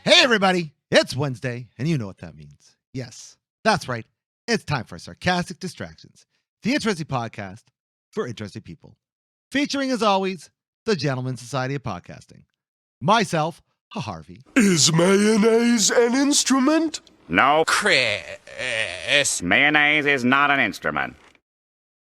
Hey everybody, it's Wednesday, and you know what that means. Yes, that's right. It's time for Sarcastic Distractions, the interesting podcast for interesting people. Featuring, as always, the Gentleman Society of Podcasting. Myself, Harvey. Is mayonnaise an instrument? No, Chris. Mayonnaise is not an instrument.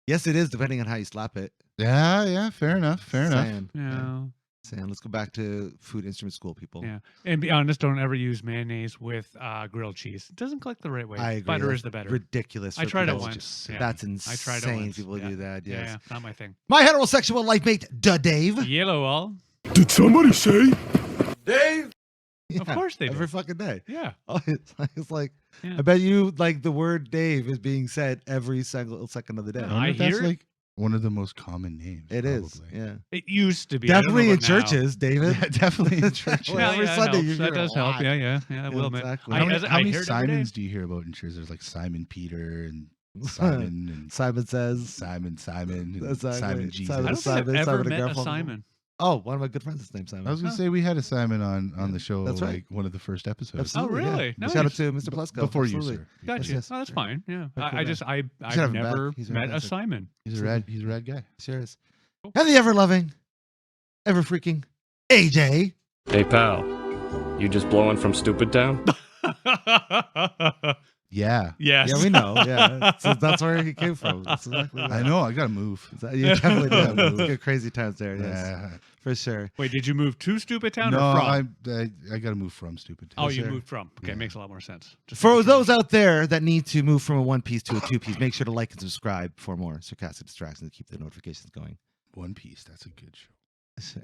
Yes, it is, depending on how you slap it. Yeah, fair enough. Yeah. Sam, let's go back to food instrument school, people. Yeah, and be honest, don't ever use mayonnaise with grilled cheese. It doesn't click the right way. I agree. Butter That's is the better. Ridiculous. I tried it people. once. Yeah. That's insane. I tried it once. People do that. Yes. Yeah, not my thing. My heterosexual life mate, Dave. Yellow all. Did somebody say Dave? Yeah, Of course they do. every fucking day. Yeah. Oh, it's like Yeah. I bet you like the word Dave is being said every single second of the day. I I wonder if that's hear it. like one of the most common names. It is. probably. Yeah. It used to be. I don't Definitely know in about now. churches, David. Yeah, definitely in churches. Well, every that Sunday helps. you That hear does a help. lot. Yeah, I will admit. Exactly. How many, I how many hear it every day. Simons do you hear about in churches? There's like Simon Peter and Simon and Simon says. Simon and Exactly. Simon Jesus. I don't think Simon, I've ever Simon met a Garfunkel. Simon. Oh, one of my good friends is named Simon. I was gonna say we had a Simon on the show. That's right. Like one of the first episodes. Absolutely, really? Yeah. Nice. Shout out to Mr. Plesko. Before Absolutely. you, sir. Gotcha. Yes, Oh, that's sure. fine. Yeah. Very cool I guy. just should I've have him never back. He's met a fantastic. Simon. He's a rad guy. Sure is. Cool. And the ever loving, ever freaking AJ. Hey, pal. You just blowing from Stupid Town? Yeah. Yes. Yeah, we know. Yeah, so that's where he came from. That's exactly right. I know. I gotta move. You definitely did. Good crazy times there. Yes, Yeah. for sure. Wait, did you move to Stupid Town No, or from? I gotta move from Stupid Town. Oh, you sure. moved from. Okay, Yeah. makes a lot more sense. Just For making sure. those out there that need to move from a one piece to a two piece, make sure to like and subscribe for more Sarcastic Distractions to keep the notifications going. One Piece. That's a good show.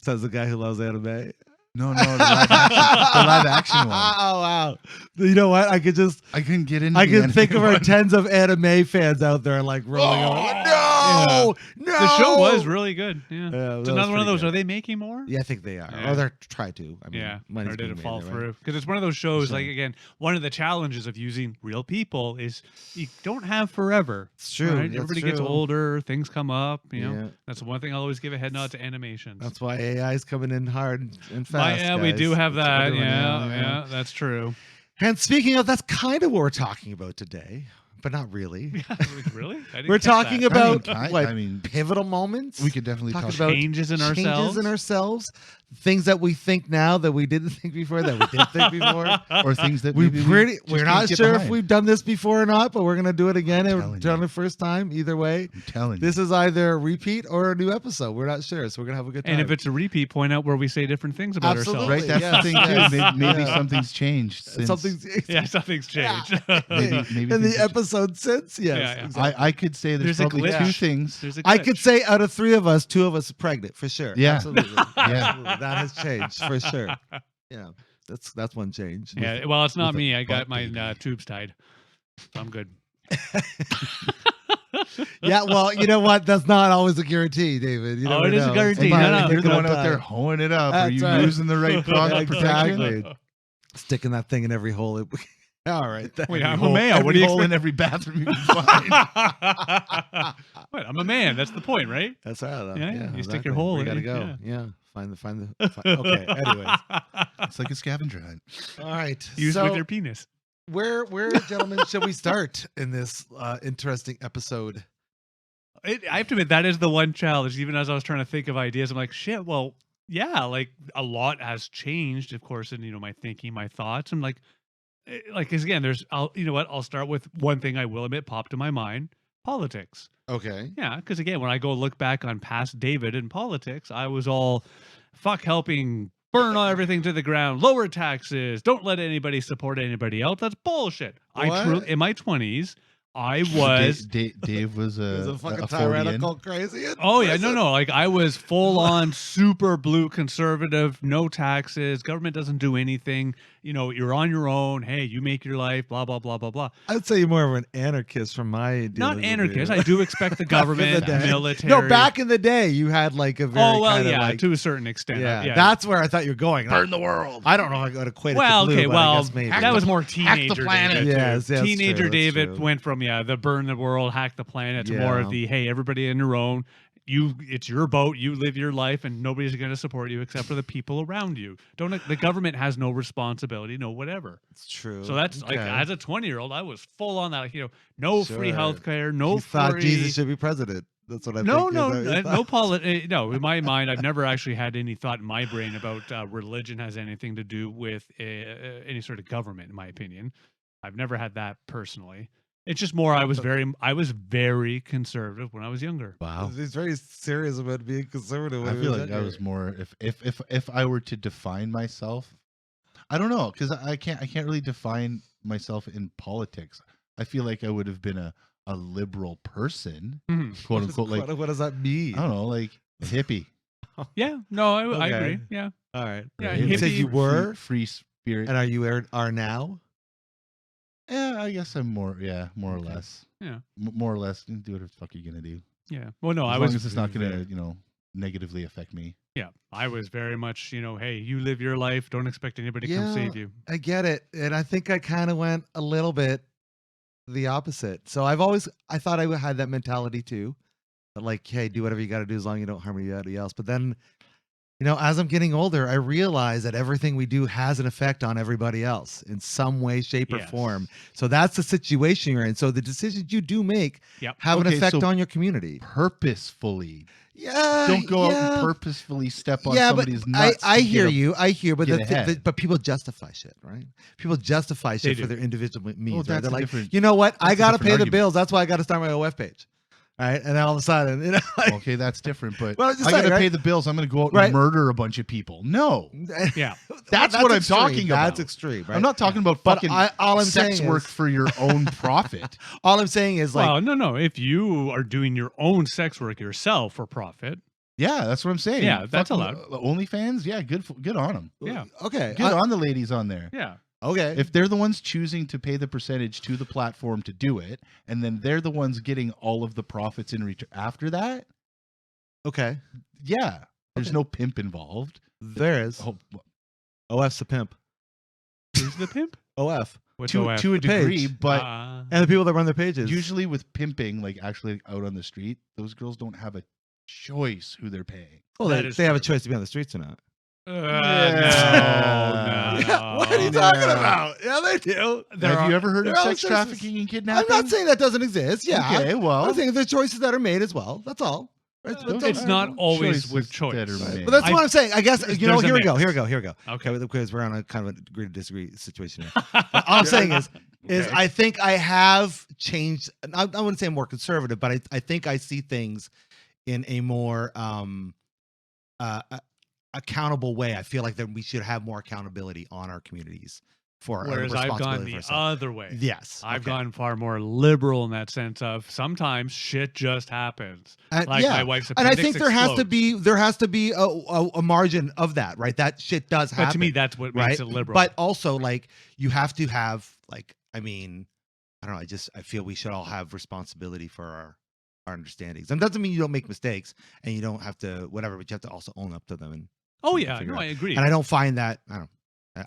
Says the guy who loves anime. No, the live action one. Oh wow! You know what? I couldn't get into. I the can anime think of our one. tens of anime fans out there like rolling over. No, The show was really good. Yeah. Yeah, that It's was another one of pretty those. good. Are they making more? Yeah, I think they are. Yeah. Or they're trying to. I mean, Yeah, money's or did being it made fall there, right? through? Because it's one of those shows. Sure. Like again, one of the challenges of using real people is you don't have forever. It's true. Right? That's Everybody gets true. older. Things come up. You know, Yeah. that's the one thing I'll always give a head nod to animations. That's why AI is coming in hard and Why, fast. yeah, we guys. do have That's what that. we're doing, Yeah, that's true. And speaking of, that's kind of what we're talking about today, but not really. Really? I didn't We're catch talking that. about I mean, pivotal moments. we could definitely Talking talk about changes in ourselves. things that we think now that we didn't think before, that we did think before. or things that We're maybe we're just not can't get sure if behind. we've done this before or not, but we're gonna do it again. I'm And telling done you. the first time. Either way, I'm telling this you. is either a repeat or a new episode. We're not sure, so we're gonna have a good time. And if it's a repeat, point out where we say different things about Absolutely. ourselves. Right, that's Yes, the thing yes. too. Maybe Yeah. something's changed. Since something's Yeah, something's changed. maybe in things the have- episode since, yes. Yeah. exactly. I could say there's There's a probably glitch. two things. There's a I glitch. could say out of three of us, two of us are pregnant for sure. Yeah. Absolutely. Yeah. Absolutely. That has changed for sure. Yeah, that's one change. Yeah, well, it's not with a me. I got butt my baby. tubes tied. So I'm good. Yeah, well, you know what? That's not always a guarantee, David. You Oh, never it is a know. guarantee. Sometimes No, no. you You're think the one about out there that. hoeing it up. Are That's you right. using the right product protection? Exactly. Sticking that thing in every hole. All right. Wait, Every I'm hole- a male. What every do you hole in expect? every bathroom you can find. What? I'm a man. That's the point, right? That's right. Though. Yeah, Yeah, you stick exactly. your hole We in gotta it, go. yeah. Yeah. Find the. Okay. Anyways. It's like a scavenger hunt. All right. Use so with your penis. where, gentlemen, shall we start in this interesting episode? I have to admit, that is the one challenge. Even as I was trying to think of ideas, I'm like, shit, well, yeah, like a lot has changed, of course, in, my thinking, my thoughts. I'm like, 'cause again, I'll start with one thing I will admit popped to my mind: politics. Okay. Yeah, because again, when I go look back on past David in politics, I was all fuck helping burn all everything to the ground, lower taxes, don't let anybody support anybody else. That's bullshit. What? In my 20s, I was. Dave was He was a a fucking a tyrannical crazy. in Oh yeah, prison. no. Like I was full on super blue conservative, no taxes. Government doesn't do anything. You know, you're on your own. Hey, you make your life. Blah blah blah blah blah. I'd say you're more of an anarchist from my Not idealism, anarchist. dude. I do expect the Back in the government, day. military. No, back in the day, you had like a very Oh well, kind of yeah, like, to a certain extent. yeah, that's where I thought you were going. burn the world. I don't know if I would equate well, it to blue, okay, but I well, guess maybe. that was more hack the teenager planet. David. too. Yes, that's Teenager true, that's David true. went from the burn the world, hack the planet to more of Yeah. the hey, everybody on your own. It's your boat. You live your life, and nobody's going to support you except for the people around you. The government has no responsibility, no whatever. It's true. So that's like Okay. as a 20-year-old, I was full on that. Like, no free Sure. health care, no You free. thought Jesus should be president. That's what I No, think. no, Is that what you no, thought? no. In my mind, I've never actually had any thought in my brain about religion has anything to do with any sort of government. In my opinion, I've never had that personally. It's just more I was very conservative when I was younger. Wow. He's very serious about being conservative. I when he feel was like I younger. was more if I were to define myself, I don't know, because I can't really define myself in politics. I feel like I would have been a liberal person, Mhm. quote unquote. Like What does that mean? I don't know, like a hippie. Yeah, no, I Okay. agree. Yeah, All right. Yeah, You said hippie- you were, free spirit. and are now. Yeah, I guess I'm more or Okay. less. Yeah. More or less. Do whatever the fuck you're gonna do. yeah. Well, no, As I long was. as it's not gonna, very- negatively affect me. Yeah, I was very much. Hey, you live your life. Don't expect anybody to come Yeah. save you. I get it, and I think I kind of went a little bit the opposite. So I thought I had that mentality too, but like, hey, do whatever you got to do as long as you don't harm anybody else. But then, as I'm getting older, I realize that everything we do has an effect on everybody else in some way, shape, or Yes. form. So that's the situation you're in. So the decisions you do make Yep. have an Okay, effect so on your community. Purposefully. Yeah, Don't go out yeah. and purposefully step on Yeah, but somebody's nuts. I to hear get a- you. I hear, but get ahead. but people justify shit, right? People justify shit They for do. their individual means. Right? that's They're a like, different- you know what? I that's a got to different pay the argument. bills. That's why I got to start my OF page. Right, and then all of a sudden, like, Okay, that's different. But Well, I'm just I gotta saying, right? pay the bills. I'm gonna go out Right. and murder a bunch of people. No, Yeah. That's what I'm extreme. talking about. That's extreme. Right? I'm not talking about But fucking all I'm sex saying work is- for your own profit. All I'm saying is like, Well, no. If you are doing your own sex work yourself for profit, Yeah, that's what I'm saying. Yeah, that's Fucking, allowed. OnlyFans, yeah, good on them. yeah, okay, Good on the ladies on there. yeah. okay. If they're the ones choosing to pay the percentage to the platform to do it, and then they're the ones getting all of the profits in return after that, Okay, yeah, there's Okay. no pimp involved. there is. Oh, OF's the pimp. Who's the pimp? OF What's to OF? a degree, page. but and the people that run their pages. usually with pimping, like actually out on the street, those girls don't have a choice who they're paying. well, that they is have a true. choice to be on the streets or not. No. Yeah, what are you talking No. about? Yeah, they do. Have you ever heard of there are sex choices. trafficking and I'm kidnapping? not saying that doesn't exist. Yeah. Okay, well, I'm saying there's choices that are made as well. That's all. It's not always with choice. that are Right. made. But that's what I- I'm saying. I guess there's here we a go. mix. Here we go. Okay. Because we're on a kind of a agree to disagree situation here. All I'm saying is Okay. I think I have changed. I wouldn't say I'm more conservative, but I think I see things in a more accountable way. I feel like that we should have more accountability on our communities for Whereas I've gone responsibility the for ourselves. other way. Yes, I've okay. gone far more liberal in that sense of sometimes shit just happens. Like yeah. my wife's And I appendix think there has to be a margin of that, right? That shit does happen. But to me, that's what right? makes it liberal. But also, like, you have to have, like, I mean, I don't know. I feel we should all have responsibility for our understandings. And doesn't mean you don't make mistakes and you don't have to whatever, but you have to also own up to them. And oh yeah, figure no, out. I agree. and I don't find that. I don't know.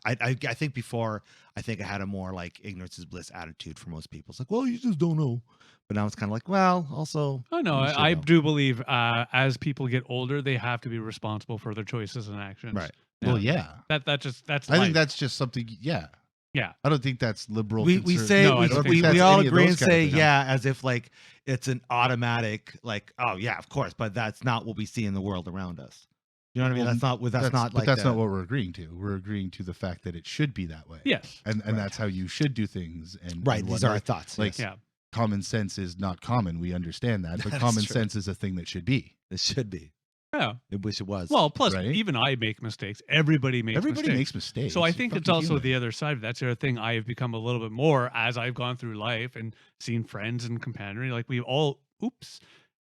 I think before I had a more like ignorance is bliss attitude for most people. It's like, well, you just don't know. But now it's kind of like, well, also. Oh no, you should I know. do believe as people get older, they have to be responsible for their choices and actions. Right. Well, yeah. That's I life. think that's just something. Yeah. Yeah. I don't think that's liberal. We conserv- say No, I don't think we that's all any of agree those and kind of say things. yeah as if like it's an automatic like, oh yeah, of course, but that's not what we see in the world around us. You know what I mean? Well, That's not but like that's the- not what we're agreeing to. We're agreeing to the fact that it should be that way. Yes. And Right. that's how you should do things. And right. and These are our whatnot. thoughts. Like, Yes. Yeah. Common sense is not common. We understand that, but That is common true. sense is a thing that should be. It should be. Yeah. I wish it was. Well, plus Right? even I make mistakes. Everybody makes Everybody mistakes. makes mistakes. So I You're think it's fucking also human. the other side of that. That's the other thing I have become a little bit more as I've gone through life and seen friends and companionry. Like we all,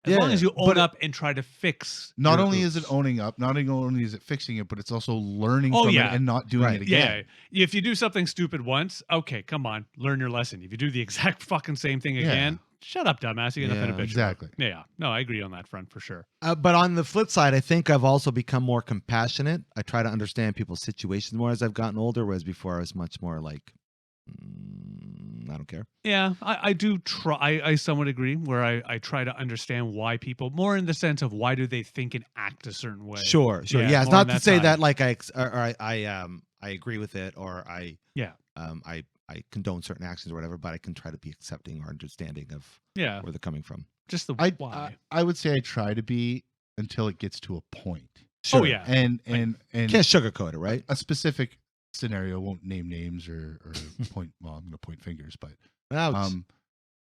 as long as you own but up and try to fix. Not your only is it oops. owning up, not only is it fixing it, but it's also learning Oh, from yeah. it and not doing Right. it Yeah, again. if you do something stupid once, okay, come on, learn your lesson. If you do the exact fucking same thing again, shut up, dumbass. You got nothing to Yeah, bitch about. exactly. Yeah, no, I agree on that front for sure. But on the flip side, I think I've also become more compassionate. I try to understand people's situations more as I've gotten older, whereas before I was much more like, I don't care. Yeah, I do try. I somewhat agree where I try to understand why people, more in the sense of why do they think and act a certain way. Sure. Yeah, Yeah, it's more on not to that say side. that like I agree with it or I condone certain actions or whatever, but I can try to be accepting or understanding of Yeah, where they're coming from. just the I, why. I would say I try to be until it gets to a point. Oh, yeah. And Can't sugarcoat it, right? a specific scenario, won't name names or point. Well, I'm going to point fingers, but Ouch.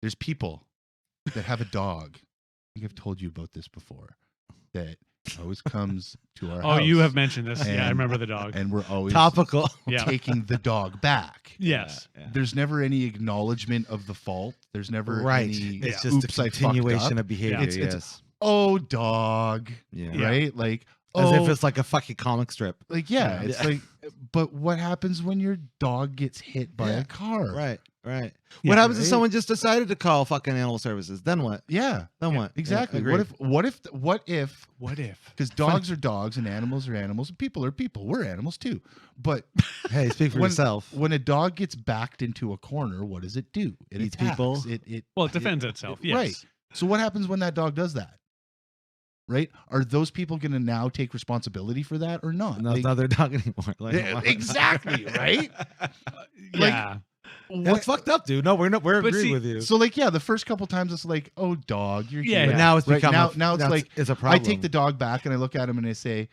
there's people that have a dog. I think I've told you about this before. That always comes to our house. Oh, you have mentioned this. Yeah, I And- remember the dog. and we're always Topical. Yeah. taking the dog back. Yes. Yeah. There's never any acknowledgement of the fault. There's never Right. any It's Yeah. just oops, a I fucked continuation up. of behavior. It's- yes. Oh, dog. Yeah. Right? Like, As oh, if it's like a fucking comic strip. like yeah, Yeah. it's like, but what happens when your dog gets hit by Yeah. a car? Right. Right. Yeah, What happens if right? someone just decided to call fucking animal services? Then what? Yeah, Then what? exactly. Yeah, what agreed. if What if? because dogs are dogs and animals are animals and people are people. We're animals too. But Hey, speak for when- yourself. when a dog gets backed into a corner, what does it do? It Eats attacks. people. It Well, it defends itself. Yes. Right. So what happens when that dog does that? Right? Are those people going to now take responsibility for that or not? No, Like, it's not their dog anymore. Like, Yeah, exactly, right? Yeah. That's fucked up, dude. No, we're But agreeing see- with you. So like, yeah, the first couple times it's like, oh, dog, you're Yeah, here. But now it's Right, become now it's like it's a problem. I take the dog back and I look at him and I say,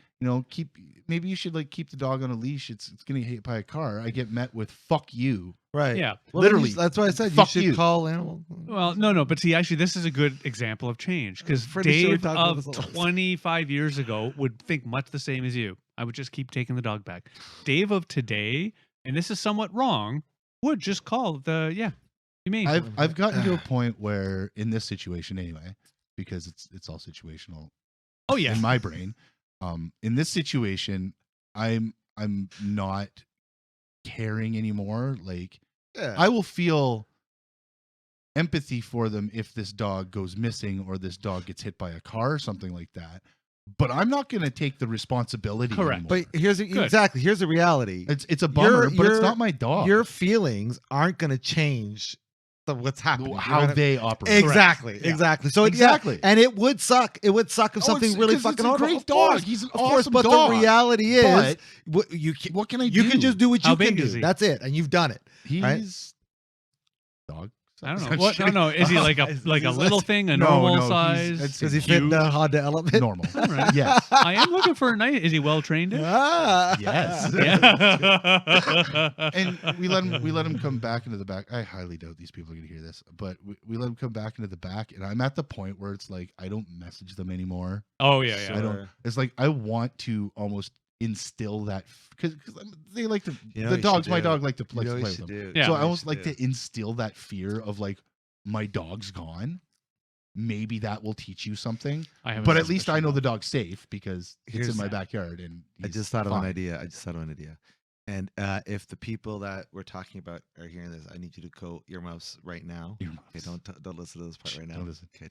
maybe you should like keep the dog on a leash. It's gonna get hit by a car. I get met with fuck you. right. Yeah. Well, then Literally, that's why I said you fuck should you. call animal. Well, no, but see, actually, this is a good example of change because Pretty sure we Dave talked about of this all. 25 years ago would think much the same as you. I would just keep taking the dog back. Dave of today, and this is somewhat wrong, would just call you mean. I've gotten to a point where in this situation anyway, because it's all situational Oh yeah, in my brain. In this situation, I'm not caring anymore. Like Yeah. I will feel empathy for them if this dog goes missing or this dog gets hit by a car or something like that. But I'm not going to take the responsibility. Correct. anymore. but here's the reality. It's a bummer, but your- it's not my dog. Your feelings aren't going to change what's happening. how You're gonna- they operate. Exactly, Yeah. exactly. So Exactly. and it would suck. It would suck if Oh, something it's- really 'cause fucking it's a horrible. great Of course, dog. He's an of course, awesome but dog. the reality is, But what can I you do? can just do what How you can big is do. he? That's it, and you've done it. He's right? dog. I don't know. I'm What? kidding. No. Is he like a Is- like a is- little thing, a No, normal no, he's- size? I'd say Does he fit in huge. the Honda Element? Normal. All right. Yes. I am looking for a night. Is he well trained? Ah. Yes. Yeah. And we let him come back into the back. I highly doubt these people are gonna hear this, but we let him come back into the back, and I'm at the point where it's like I don't message them anymore. Oh yeah, I yeah. don't. It's like I want to almost instill that because they like to. You know The you dogs, should my do. dog, like to You like know to what play you with should them. do. Yeah. So You I know almost what you like should to instill that fear of like my dog's gone. Maybe that will teach you something. I have a But at least I suspicion. know the dog's safe because Here's- it's in my backyard. And I he's just thought of an fine. idea. And if the people that we're talking about are hearing this, I need you to go earmuffs right now. Earmuffs. Okay, don't listen to this part right now. Don't listen. Okay,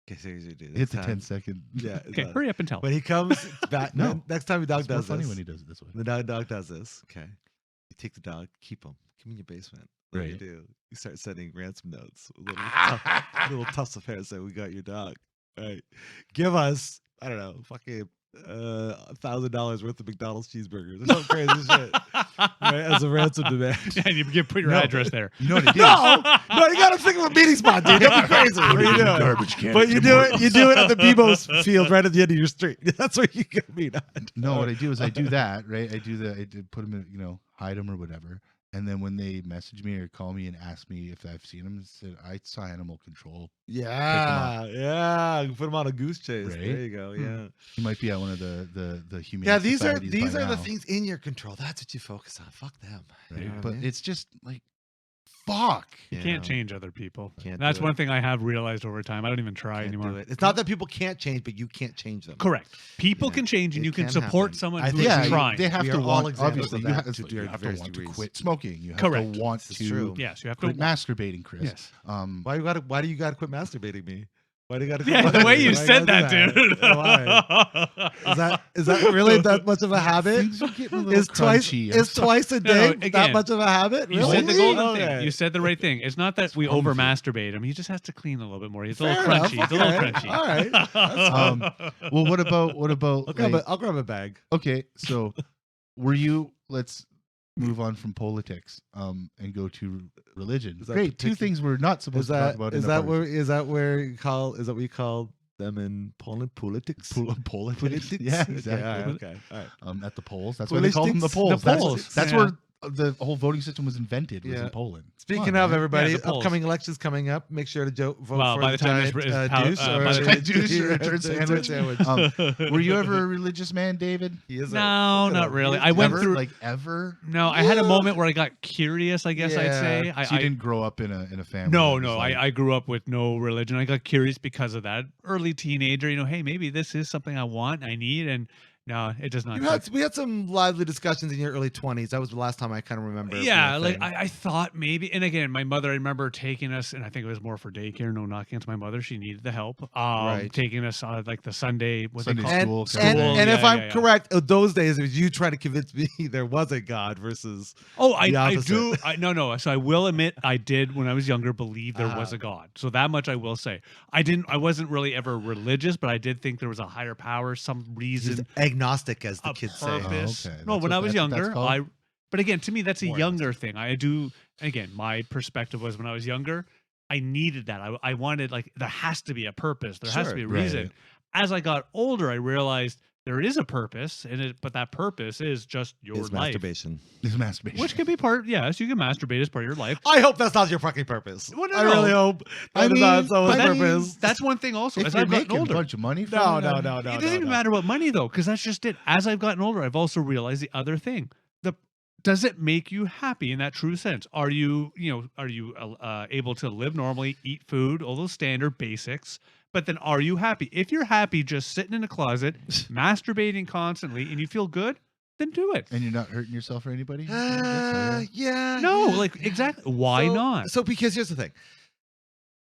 okay, seriously, dude. Hit It's the time. 10-second. Yeah. it's Okay, on. hurry up and tell. When he comes back, No. next time your dog It's more does funny this. when he does it this way. The dog does this. Okay, you take the dog, keep him in your basement. What Right. do? You start sending ransom notes, little tufts of hair. Say we got your dog. All right, give us I don't know, fucking $1,000 worth of McDonald's cheeseburgers or some crazy shit, right? As a ransom demand. And you put your No. address there. You know what I do? No, you gotta think of a meeting spot, dude. Don't be crazy. What are you doing? Garbage can. But you do it. You do it at the Bebo's field right at the end of your street. That's where you can meet. No, what I do is I do that, right? I do put them in, hide them or whatever. And then when they message me or call me and ask me if I've seen them, I saw Animal Control. Yeah. Put them on a goose chase. Right? There you go. Yeah. He might be at one of the humane. Yeah, these are societies by the now, things in your control. That's what you focus on. Fuck them. right? You know what I But mean? it's just like, fuck. You can't change other people. Can't That's do one it. thing I have realized over time. I don't even try Can't do anymore. it. It's not that people can't change, but you can't change them. Correct. People Yeah, can change, and it you can can support happen. someone I who's think- Yeah, trying. they have We to are all want. examples Obviously, of you that have, to you have to various want degrees. to quit smoking. You have Correct. to want This is to true. Yes, you have to. quit masturbating, Chris. Yes. Um, Why do you gotta quit masturbating me? Why do you gotta quit Yeah, the way masturbating? you Why said gotta that, do dude. Why? Is that really that much of a habit? things are getting a little Is twice crunchy. I'm is twice a No, day again, that much of a habit? You Really? said the golden Okay. thing. You said the right thing. It's not that we wrong over with you? masturbate him. He just has to clean a little bit more. He's a Fair little enough. crunchy. He's a little Okay. crunchy. All right. That's fine. Well, what about? I'll grab a bag. Okay, so were you? Let's move on from politics, and go to religion. Is that Great, two particular- things we're not supposed to talk about. Is in a that podcast. where you call what you call them in Poland? Politics. Politics? Yeah, exactly. Okay. All right. At the polls. That's why they call them the polls. The polls, That's yeah. where the whole voting system was invented. Was Yeah. in Poland. Speaking Come on, of man. everybody, Yeah, the polls. upcoming elections coming up. Make sure to vote Well, for by the time giant, it's douche by or the the time- douche or a turd sandwich. Were you ever a religious man, David? He is No, look at not him. really. He's I went Ever? through- like ever. No, I had a moment where I got curious, I guess I'd Yeah. say. So you didn't grow up in a family. No, that was no. like- I grew up with no religion. I got curious because of that. Early teenager, hey, maybe this is something I want, I need, and no, it does not. We had some lively discussions in your early 20s. That was the last time I kind of remember. it Yeah, being a like thing. I thought maybe, and again, my mother, I remember taking us, and I think it was more for daycare. No knocking against my mother, she needed the help. Right. Taking us like the Sunday, what they Sunday call school. and School, if yeah, I'm yeah. correct, those days it was you trying to convince me there was a God versus. Oh, the I opposite. do. No. So I will admit, I did when I was younger believe there was Ah. a God. So that much I will say. I wasn't really ever religious, but I did think there was a higher power, some reason, He's agnostic, as the a kids say. purpose. Oh, okay. No, That's when what- I was that's what that's younger, called? but again, to me, that's a More younger thing. I do. Again, my perspective was when I was younger, I needed that. I wanted there has to be a purpose. There has to Sure, be a right. reason. As I got older, I realized there is a purpose, but that purpose is just your Is life. masturbation. Is masturbation. Which can be part, yes, you can masturbate as part of your life. I hope that's not your fucking purpose. Well, no, I really no. hope. I that is not mean, someone's but I mean, purpose. That's one thing also. if As you're I've gotten making a older, bunch of money from No, it, no, then- no, no. it doesn't even matter about money though, because that's just it. As I've gotten older, I've also realized the other thing. Does it make you happy in that true sense? Are you able to live normally, eat food, all those standard basics? But then are you happy? If you're happy just sitting in a closet, masturbating constantly, and you feel good, then do it. And you're not hurting yourself or anybody? I guess so, Yeah. No, yeah, like yeah. exactly. Why So- not? So, because here's the thing.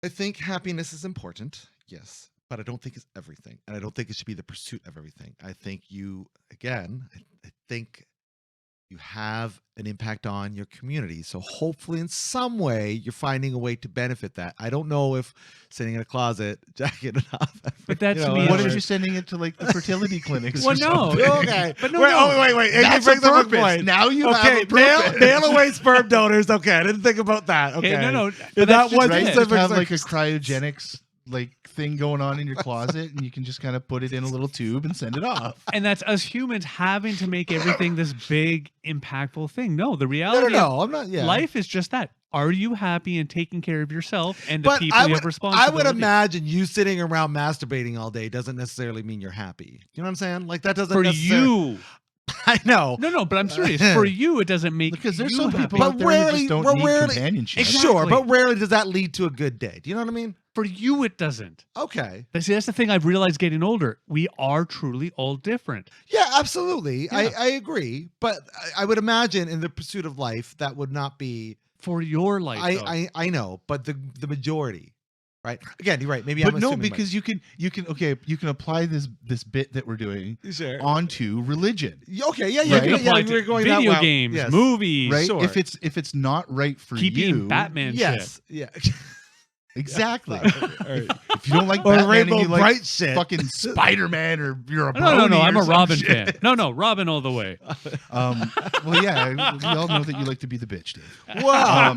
I think happiness is important, yes, but I don't think it's everything, and I don't think it should be the pursuit of everything. I think I think you have an impact on your community. So hopefully in some way you're finding a way to benefit that. I don't know if sitting in a closet, jacking it off. But that to me What is if whatever. you're sending it to like the fertility clinics? Well, or no. something? Okay. But no, wait, no. wait. AJ That's a brings up a purpose. point. Now you Okay, have a purpose. nail away sperm donors. Okay, I didn't think about that. Okay, no. But But that that's was just Right? it. Just specific have like a circumstance. cryogenics thing going on in your closet, and you can just kind of put it in a little tube and send it off. And that's us humans having to make everything this big, impactful thing. No, the reality No, I'm not. of Yeah, life is just that. Are you happy and taking care of yourself and the But people I you would, have I responsibility? would imagine you sitting around masturbating all day doesn't necessarily mean you're happy. You know what I'm saying? Like that doesn't for necessarily. you. I know. No, but I'm serious. For you, it doesn't make Because there's you some happy. people But out there who rarely- just don't but need rarely- companionship. Exactly. Sure, but rarely does that lead to a good day. Do you know what I mean? For you, it doesn't. Okay. See, that's the thing I've realized getting older. We are truly all different. Yeah, absolutely. Yeah. I agree. But I would imagine in the pursuit of life, that would not be. For your life, though. I know, but the majority, right? Again, you're right. Maybe But I'm no, assuming because you can apply this bit that we're doing sure. onto religion, Okay, yeah, You yeah, can yeah. apply We're to going that video route. games, Yes. movies, right? Sure. If it's not right for keep you, eating Batman shit. Yes, yeah. Exactly. Or If you don't like or Batman Rainbow and you like Bright shit. fucking Spider-Man or you're a No, brony I'm or a some Robin shit. fan. No, Robin all the way. Well, yeah, we all know that you like to be the bitch, Dave. Wow.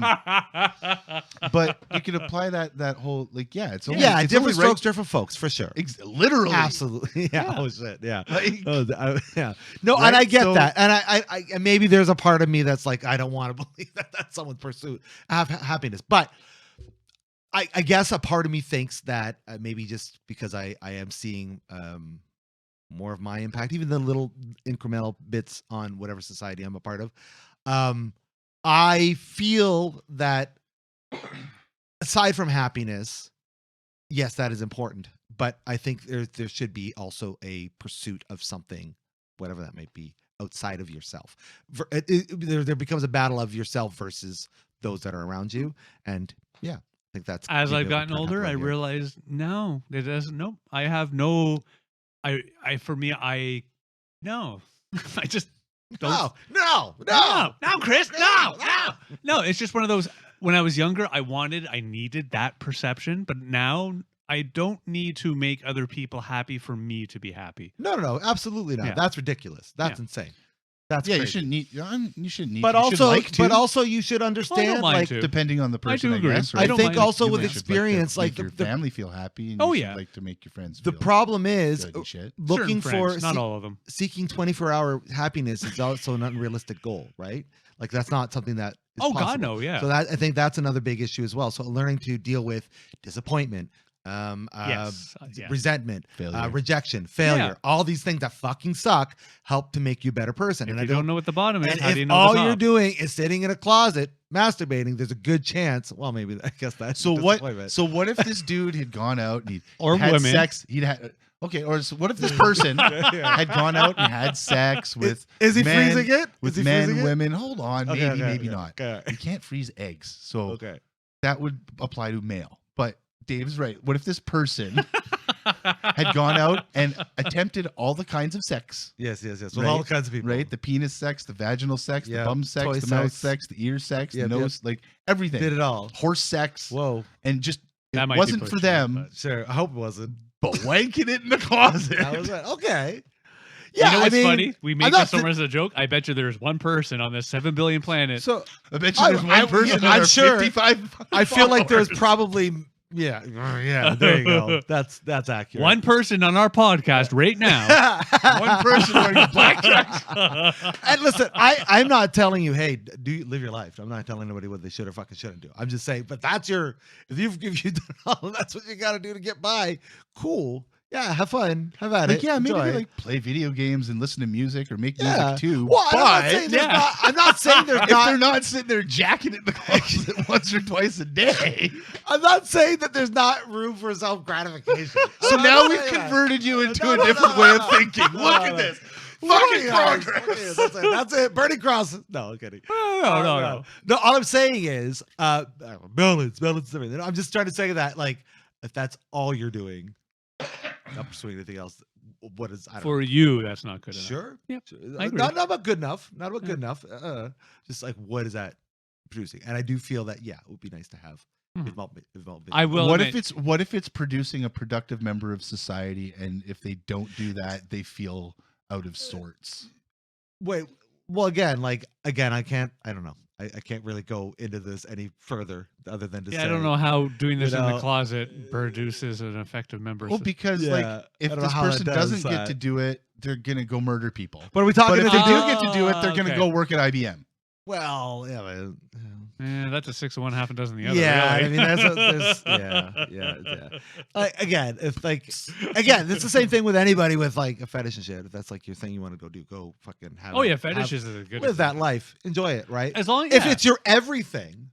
But you can apply that whole like, yeah, it's only, Yeah, it's different only strokes, right. different folks, for sure. Literally, Absolutely. Yeah. Oh shit. Yeah. Like, Yeah. No, Right? and I get So- that, and I and maybe there's a part of me that's like, I don't want to believe that that's someone's pursuit of happiness, but I guess a part of me thinks that maybe just because I am seeing more of my impact, even the little incremental bits on whatever society I'm a part of, I feel that aside from happiness, yes, that is important, but I think there should be also a pursuit of something, whatever that might be, outside of yourself. There becomes a battle of yourself versus those that are around you, and yeah, I think that's As maybe I've what gotten we're older, talking I about here. realized no, it doesn't. Nope, I have no. For me, no. I just don't. No, Chris, no. It's just one of those. When I was younger, I needed that perception, but now I don't need to make other people happy for me to be happy. no, absolutely not. Yeah. That's ridiculous. That's Yeah. insane. That's yeah, you crazy. shouldn't need. You shouldn't need. But you should also, like to, but also, you should understand, mind like, to. depending on the person, do I agree. guess. I Right? I don't think mind. also You with might should experience, like like to make the your family feel happy. And Oh, you should yeah. like to make your friends. the feel problem is good and shit. looking Certain for friends, not all of them. seeking 24-hour happiness is also an unrealistic goal, right? Like that's not something that is Oh God, possible. no, yeah. So that I think that's another big issue as well. So learning to deal with disappointment, Yes, yeah. resentment, Failure. rejection, failure, Yeah. all these things that fucking suck help to make you a better person. If and you don't know what the bottom is, and how if do you know all the you're top? doing is sitting in a closet masturbating, there's a good chance. Well, maybe I guess that's So what? disappointment. So what if this dude had gone out and he'd Or had women. sex? He'd had okay. Or so what if this person had gone out and had sex with? Is he men, freezing it? with Is he men, freezing it? women? Hold on, Okay, maybe, okay, maybe okay, not. okay. You can't freeze eggs, so Okay. that would apply to male. But Dave's right. What if this person had gone out and attempted all the kinds of sex? Yes. With Right, all kinds of people. Right, the penis sex, the vaginal sex, Yeah, the bum sex, toy the mouth sex. sex, the ear sex, Yep, the nose, like everything. Did it all. Horse sex, Whoa. and just That it might be wasn't for pushing it, them, but- Sure. I hope it wasn't. but wanking it in the closet. That was it. Okay. You know I what's mean, funny? We I'm make not this somewhere as a joke. I bet you there's one person on this 7 billion planet. So I bet you there's one person. I'm out of sure. 55 I feel like there's followers. probably yeah. There you go. That's accurate. One person on our podcast right now. one person wearing black tracks. And listen, I'm not telling you, hey, live your life. I'm not telling anybody what they should or fucking shouldn't do. I'm just saying, but that's if you've done all, that's what you got to do to get by. Cool. Yeah, have fun. Have at Like, it. yeah, maybe Enjoy. like play video games and listen to music or make Yeah. music too. Well, but I'm not saying there's if not. they're not sitting there jacking it in the closet once or twice a day, I'm not saying that there's not room for self gratification. so now we've converted you into a different way of thinking. Look at this. Fucking progress. That's it. Bernie Cross. No, I'm kidding. No. No, all I'm saying is balance everything. I'm just trying to say that, like, if that's all you're doing, not pursuing anything else, what is I don't For you, that's not good enough. sure? Yep, Sure. I agree. Not about good enough. Not about Yeah. good enough. Just like, what is that producing? And I do feel that, yeah, it would be nice to have Mhm. involvement. I will What admit, if it's producing a productive member of society, and if they don't do that, they feel out of sorts? Wait. Well, again, I can't. I don't know. I can't really go into this any further other than to say I don't know how doing this you in know, the closet produces an effective member. Well, because Yeah, like I if don't know this how that person does doesn't get that. to do it, they're gonna go murder people. But are we talking But if about? they do get to do it, they're gonna okay. go work at IBM. Well, yeah, but, That's a 6 of one, half a dozen the other. yeah. really. I mean, there's yeah. Like again, it's the same thing with anybody with like a fetish and shit. If that's like your thing, you want to go do, go fucking have. Oh it, yeah, have- fetishes is a good. live that life, enjoy it, right? As long If yeah. it's your everything,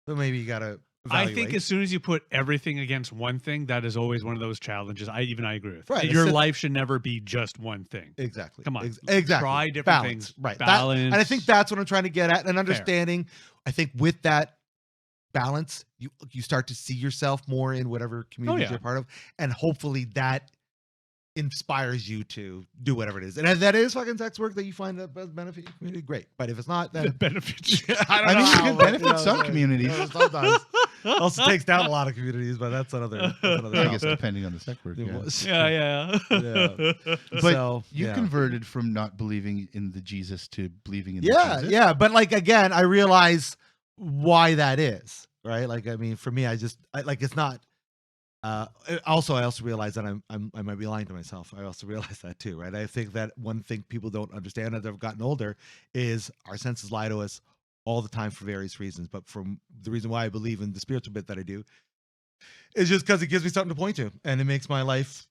then maybe you gotta. I Evaluate. think as soon as you put everything against one thing, that is always one of those challenges. I agree with. Right, Your it's a- life should never be just one thing. Exactly. Come on, Exactly. try different Balance. things. Right. Balance. And I think that's what I'm trying to get at. And understanding, I think with that balance, you start to see yourself more in whatever community yeah. you're part of. And hopefully that inspires you to do whatever it is. And if that is fucking sex work that you find that does benefit your community, great. But if it's not, then benefits. I don't I know mean, you how, can but, benefit some communities. Sometimes. Also takes down a lot of communities, but that's another. I guess topic. depending on the sect word. It Yeah. was. Yeah. But So, you yeah. converted from not believing in the Jesus to believing in the Yeah, Jesus. yeah, but like again, I realize why that is, right? Like, I mean, for me, like it's not. Also, I also realize that I might be lying to myself. I also realize that too, right? I think that one thing people don't understand as I've gotten older is our senses lie to us all the time for various reasons. But from the reason why I believe in the spiritual bit that I do is just because it gives me something to point to, and it makes my life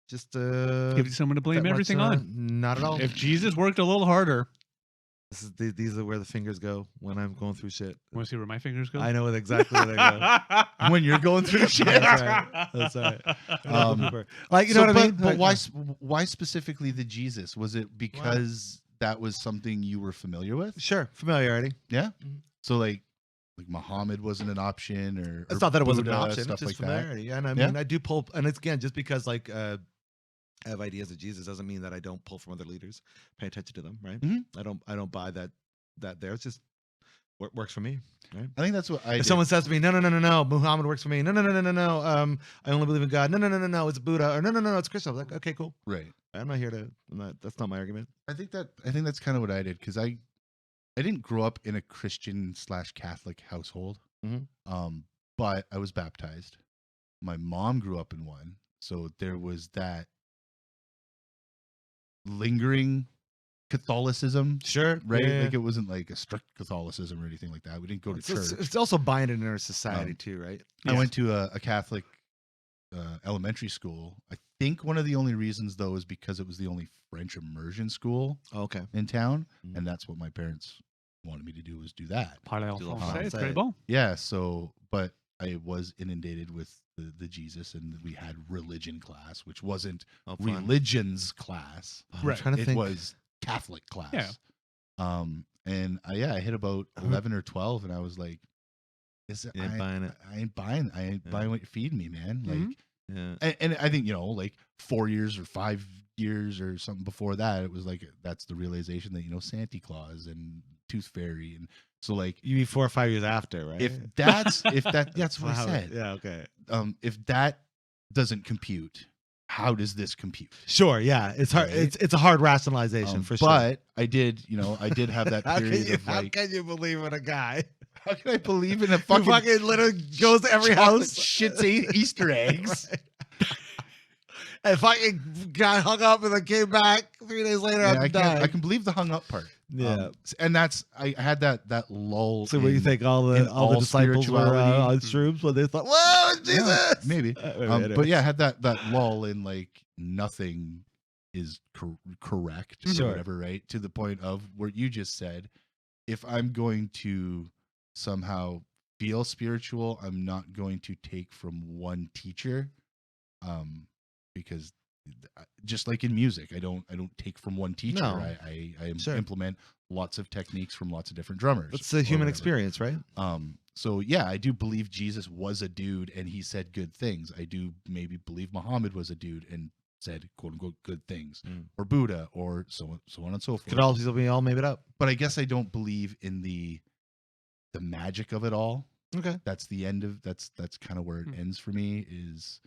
just Give you someone to blame that much, everything on. Not at all. If Jesus worked a little harder, These are where the fingers go when I'm going through shit. want to see where my fingers go? I know exactly where they go. When you're going through shit. That's right. Like, you know So, what I mean? But Like, why specifically the Jesus? Was it because that was something you were familiar with? Sure, familiarity. Yeah. Mhm. So like Muhammad wasn't an option, or It's not that it wasn't an Buddha, option, stuff it's just like that. familiarity. And I Yeah. mean, I do pull, and it's again just because like I have ideas of Jesus doesn't mean that I don't pull from other leaders, pay attention to them, right? Mhm. I don't buy that there. It's just what works for me, right? I think that's what I If did. someone says to me, no, Muhammad works for me. No. I only believe in God. No, it's Buddha. Or no, it's Krishna. I'm like, okay, cool. Right. I'm not here to. That's not my argument. I think that's kind of what I did, because I didn't grow up in a Christian/Catholic household. Mhm. But I was baptized. My mom grew up in one, so there was that lingering Catholicism, Sure, right? yeah. Like it wasn't like a strict Catholicism or anything like that. We didn't go to church. It's also binding in our society too, right? I went to a Catholic elementary school. I think one of the only reasons though is because it was the only French immersion school Okay. in town, Mhm. and that's what my parents wanted me to do, was do that. Parle Do the français, français. très bon. Yeah, so but I was inundated with the Jesus, and we had religion class, which wasn't Oh, fun. religion's class. I'm Right. trying to It think. was Catholic class. Yeah. And I hit about 11 or 12, and I was like, You ain't buying it. I ain't buying Yeah. buying what you're feeding me, man. Mhm. Like, Yeah. and I think, like 4 years or 5 years or something before that, it was like, that's the realization that, Santa Claus and Tooth Fairy. And so like, You mean 4 or 5 years after, right? that's what I Wow. said. Yeah. Okay. If that doesn't compute, how does this compute? Sure. Yeah. It's hard. Right. It's a hard rationalization for sure. But I did have that How can period you, of how like, can you believe in a guy how can I believe in a who fucking, fucking literally goes to every chocolate house, shits Easter eggs? Right. And fucking got hung up and then came back 3 days later Yeah, after dying. I can believe the hung up part. Yeah. And that's, I had that lull. So what do you in- think all in the all disciples were spirituality. on shrooms when they thought, "Whoa, it's Yeah, Jesus!" maybe. But yeah, I had that lull in like nothing is correct or Sure. whatever, right? To the point of where you just said, if I'm going to somehow feel spiritual, I'm not going to take from one teacher, because just like in music, I don't take from one teacher. No. I Sure. implement lots of techniques from lots of different drummers. It's the or human whatever. experience, right? So yeah, I do believe Jesus was a dude and he said good things. I do maybe believe Muhammad was a dude and said quote unquote good things, or Buddha, or so on and so forth. Could all be all made it up. But I guess I don't believe in the magic of it all. Okay. That's the end of that's kind of where it ends for me, is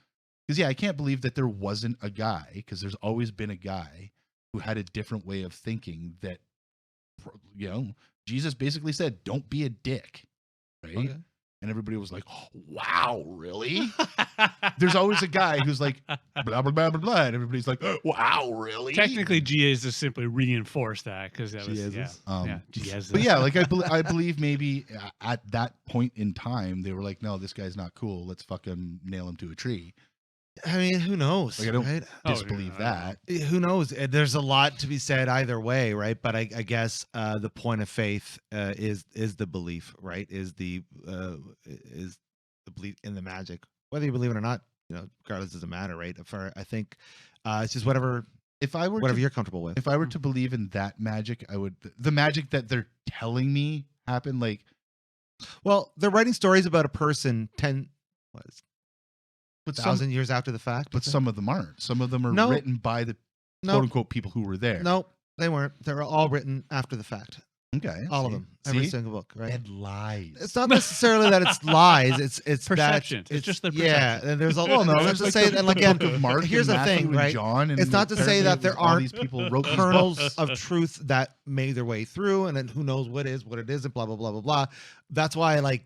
because I can't believe that there wasn't a guy, because there's always been a guy who had a different way of thinking that, Jesus basically said, don't be a dick, right? Okay. And everybody was like, oh, wow, really? There's always a guy who's like, blah, blah, blah, blah, blah. And everybody's like, wow, really? Technically, Jesus simply reinforced that because that was Jesus. Jesus. But yeah, like I believe maybe at that point in time, they were like, no, this guy's not cool. Let's fucking nail him to a tree. I mean, who knows? Like, I don't right? disbelieve that. Who knows? There's a lot to be said either way, right? But I guess the point of faith is the belief, right? Is the belief in the magic, whether you believe it or not. Regardless, doesn't matter, right? I think it's just whatever you're comfortable with. If I were to believe in that magic, I would. The magic that they're telling me happened, like, Well, they're writing stories about a person 10,000 years after the fact. but some of them aren't. Some of them are No. written by the No. quote unquote people who were there. No, they weren't. They were all written after the fact. Okay. All of see? them, every See? single book, right? Dead lies. It's not necessarily that it's lies. It's Perception. That, It's just the yeah. perception. And there's a Well, no, not there's to like say the, and the again, book of Mark here's and the Matthew thing, and right? John, and It's not to say apparently that there all aren't these people wrote these kernels books. of truth that made their way through, and then who knows what it is, and blah blah blah blah blah. That's why I like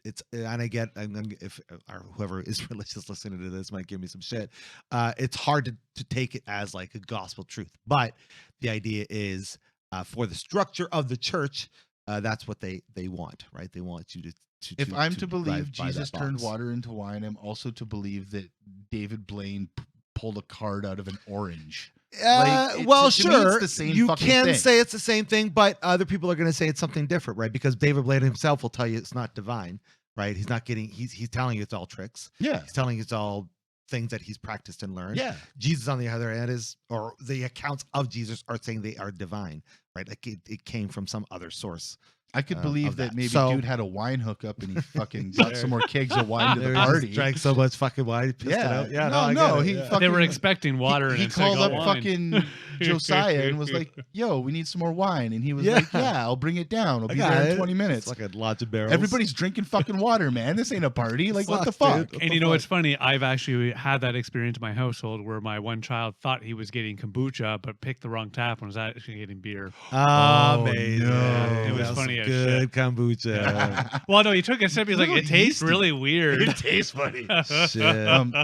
it's, and I get, I'm gonna, if or whoever is religious listening to this might give me some shit. It's hard to take it as like a gospel truth, but the idea is for the structure of the church, that's what they want, right? They want you to. If I'm to drive believe by that Jesus turned box. water into wine, I'm also to believe that David Blaine pulled a card out of an orange. Well, to me, it's sure. the same You fucking can thing. say it's the same thing, but other people are going to say it's something different, right? Because David Blaine himself will tell you it's not divine, right? He's not getting. He's telling you it's all tricks. Yeah. He's telling you it's all things that he's practiced and learned. Yeah. Jesus, on the other hand, or the accounts of Jesus are saying they are divine, right? Like it came from some other source. I could of believe that. that maybe So- dude had a wine hookup and he fucking got some more kegs of wine to the He just party. drank so much fucking wine, he pissed it out. Yeah, no, I no, get it, he yeah. fucking They were expecting water, and He instead called got up wine. fucking Josiah and was like, "Yo, we need some more wine," and he was Yeah. like, "Yeah, I'll bring it down. I'll I be got there in it. 20 minutes." It's like a lots of barrels. Everybody's drinking fucking water, man. This ain't a party. Like, what the Fuck, fuck? dude. And you know what's funny? I've actually had that experience in my household where my one child thought he was getting kombucha, but picked the wrong tap and was actually getting beer. Amazing. no. It was That's funny as good shit. kombucha. Well, no, he took a sip. He's like, Little it tastes yeasty. really weird. tastes funny. Shit.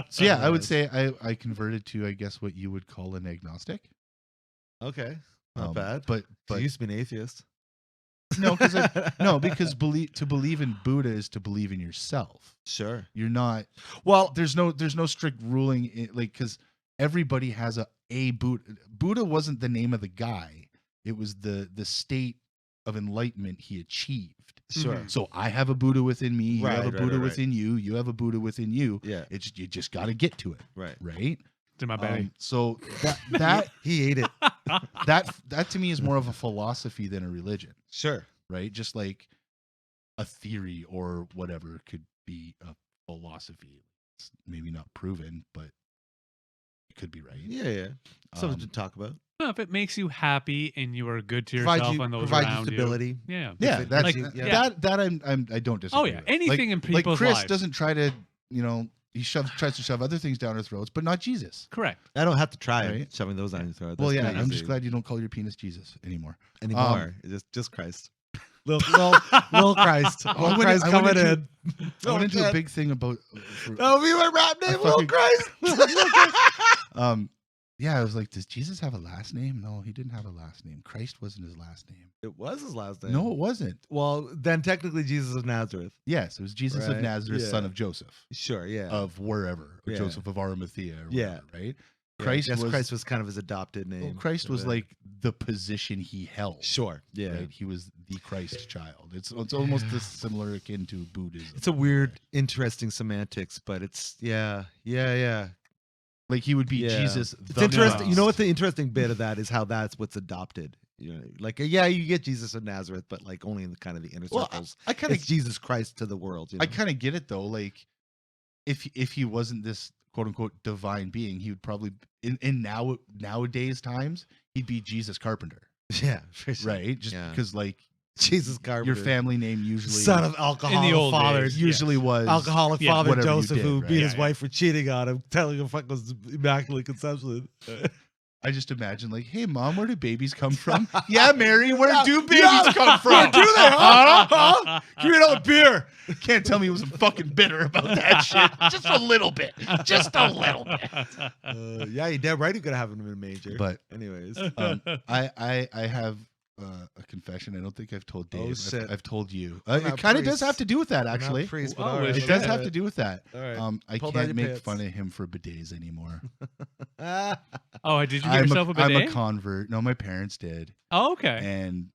So yeah, I would say I converted to, I guess, what you would call an agnostic. Okay, not bad. But You used to be an atheist. no, because to believe in Buddha is to believe in yourself. Sure. You're not. Well, There's no strict ruling, like, because everybody has a Buddha. Buddha wasn't the name of the guy. It was the state of enlightenment he achieved. sure. So I have a Buddha within me. You Right, have a right, Buddha right, right. within you. You have a Buddha within you. Yeah. It's you just got to get to it, Right. right? To my belly. So that He ate it. that to me is more of a philosophy than a religion, Sure. right? Just like a theory or whatever could be a philosophy. It's maybe not proven, but it could be right. Yeah, yeah. Something to Um, talk about. Well, if it makes you happy and you are good to Provide yourself you, and those provide you around stability. you. Yeah. Yeah, it that's makes you- yeah. that I don't disagree. Oh, yeah. with. Anything in like people's Chris lives. doesn't try to, he tries to shove other things down our throats, but not Jesus. Correct. I don't have to try Right. shoving those down your throat. Well, That's yeah, pretty I'm easy. just glad you don't call your penis Jesus anymore. anymore. It's just Christ. Little Christ. Little I went- Christ I coming went into- in. I went into Oh, a big thing about. That'll be my rap name, Little fucking- Christ. Yeah, I was like, does Jesus have a last name? No, he didn't have a last name. Christ wasn't his last name. It was his last name. No, it wasn't. Well, then technically Jesus of Nazareth. Yes, it was Jesus of Right, Nazareth, yeah. son of Joseph, Sure, yeah. of wherever, or Yeah. Joseph of Arimathea, or Yeah. whatever, right? Yeah, Christ I guess was Christ was kind of his adopted name. well, Christ was Yeah. like the position he held. Sure. Yeah. Right? He was the Christ child. It's almost this similar akin to Buddhism. It's a weird, interesting semantics, but it's yeah. Like he would be Yeah. Jesus. It's the interesting. You know what Christ. the interesting bit of that is how that's what's adopted. You know, like yeah, you get Jesus of Nazareth, but like only in the kind of the inner Well, circles. I kind of It's Jesus Christ to the world. You know? I kind of get it though. Like, if he wasn't this quote unquote divine being, he would probably in nowadays times he'd be Jesus Carpenter, yeah, for sure. right? Just Yeah. because like Jesus Carpenter, your family name usually son of alcoholic old father, days, usually was alcoholic Yeah, father whatever you Joseph, did, who right? beat Yeah, his yeah. wife for cheating on him, telling him fuck was immaculate conception. I just imagine like, hey mom, where do babies come from? Yeah, Mary, where do babies come from? Where do they? Huh? Give me another beer. Can't tell me he was fucking bitter about that shit. Just a little bit. Just a little bit. Yeah, you're dead right. You could have him in a major. But anyways, I have a confession. I don't think I've told Dave. shit. I've told you. I'm not It kind of does priest. have to do with that, I'm not actually. priest, but Oh, all right, it It let's does do have it. to do with that. All right. I Pull down can't your make pants. fun of him for bidets anymore. Oh, did you get I'm yourself a I'm bidet? a convert. No, my parents did, Oh, okay. and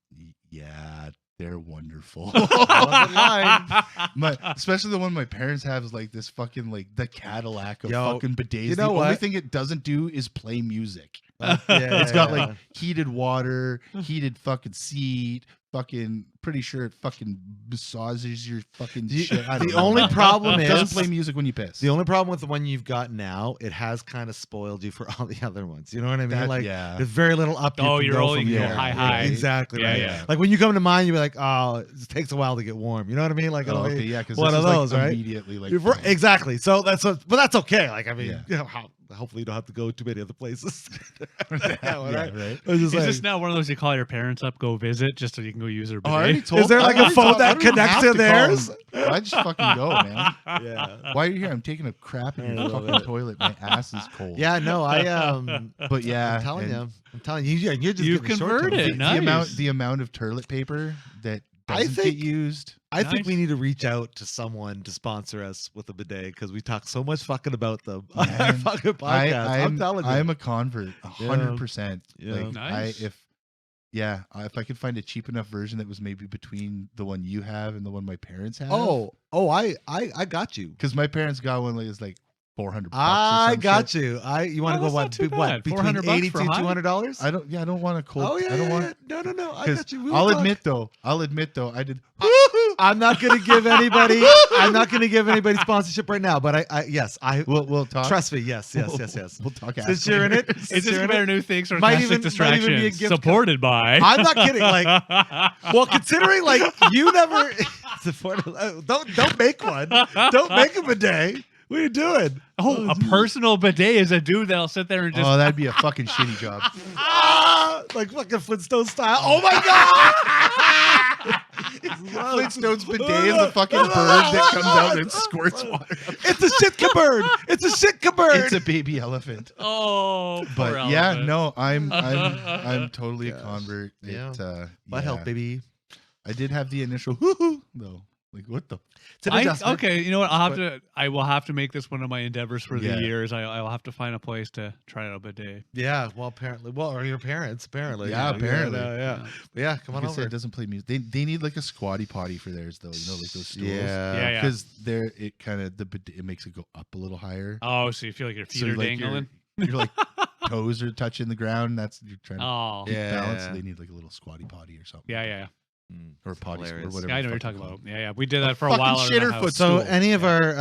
yeah, they're wonderful. Wasn't lying. Especially the one my parents have is like this fucking like the Cadillac of Yo, fucking bidets. you know the only what? thing it doesn't do is play music. Yeah, It's got yeah. like heated water, heated fucking seat, fucking pretty sure it fucking massages your fucking The- shit. I don't the know. only problem It doesn't is- play music when you piss. The only problem with the one you've got now, it has kind of spoiled you for all the other ones. You know what I mean? That- Like, yeah. there's very little up. Oh, can you're go only from go there. high. Exactly. Yeah, Right. yeah. Like when you come to mine, you'll be like, oh, it takes a while to get warm. You know what I mean? Like, Oh, it'll okay, be yeah, because one of those, right? Immediately, like, You're right, exactly. So but that's okay. Like, I mean, Yeah. you know, hopefully you don't have to go too many other places. yeah, right? right. I was just Is saying. this now one of those you call your parents up, go visit, just so you can go use their Oh, I bidet? already told. Is there like I a already phone told- that I don't even connects have to call theirs? them. I just fucking go, man. Yeah. Why are you here? I'm taking a crap in I your love fucking it. toilet. My ass is cold. Yeah, no, but yeah, I'm telling and you, you're just You've getting short-term converted. thinking. the amount of toilet paper that I doesn't think- get used. I think Nice. we need to reach out to someone to sponsor us with a bidet because we talk so much fucking about them on our Man, fucking podcast. I'm telling you. I'm a convert, 100%. Yeah. Like, Nice. if I could find a cheap enough version that was maybe between the one you have and the one my parents have. I got you. because my parents got one that is like $400. I got you. You want to Oh, go that's not too what bad. between $400 $80 for to high? $200? I don't want a cold. Oh yeah, I don't yeah, want. yeah. No. I Because got you. I'll admit though, I did. I'm not gonna give anybody. I'm not gonna give anybody sponsorship right now. But I We'll talk. trust me. Yes. We'll talk. Since you're in it, Is this you're in compared it, to new things or Might Sarcastic even- might even be a distractions? gift Supported by. I'm not kidding. Like, well, considering like you never don't make one. Don't make a bidet. What are you doing? a personal bidet is a dude that'll sit there and just. Oh, that'd be a fucking shitty job. Like fucking Flintstone style. Oh my god! Flintstone's bidet is the fucking bird that comes out and squirts water. It's a shit cupboard. It's a shit cupboard. It's a baby elephant. Oh, poor But yeah, elephant. no, I'm totally a Gosh. convert. Yeah. Yeah. Butt health, baby. I did have the initial hoo-hoo though. Like what the? It's an adjustment. Okay, you know what? I will have to make this one of my endeavors for Yeah. the years. I'll have to find a place to try out a bidet. Yeah. Well, apparently. Well, or your parents. Apparently. Yeah, apparently. Yeah. But yeah. Come on Like I said, over. it doesn't play music. They need like a squatty potty for theirs though. You know, like those stools. Yeah. Because they're it kind of it makes it go up a little higher. Oh, so you feel like your feet So, are like, dangling? You're like toes are touching the ground. That's you're trying to Oh, keep Yeah. balance. So they need like a little squatty potty or something. yeah. Or potty or Hilarious. whatever. Yeah, I know the what you're fuck talking you call about. it. Yeah. We did that for a fucking while. in our shitter house. foot So, stool. any of our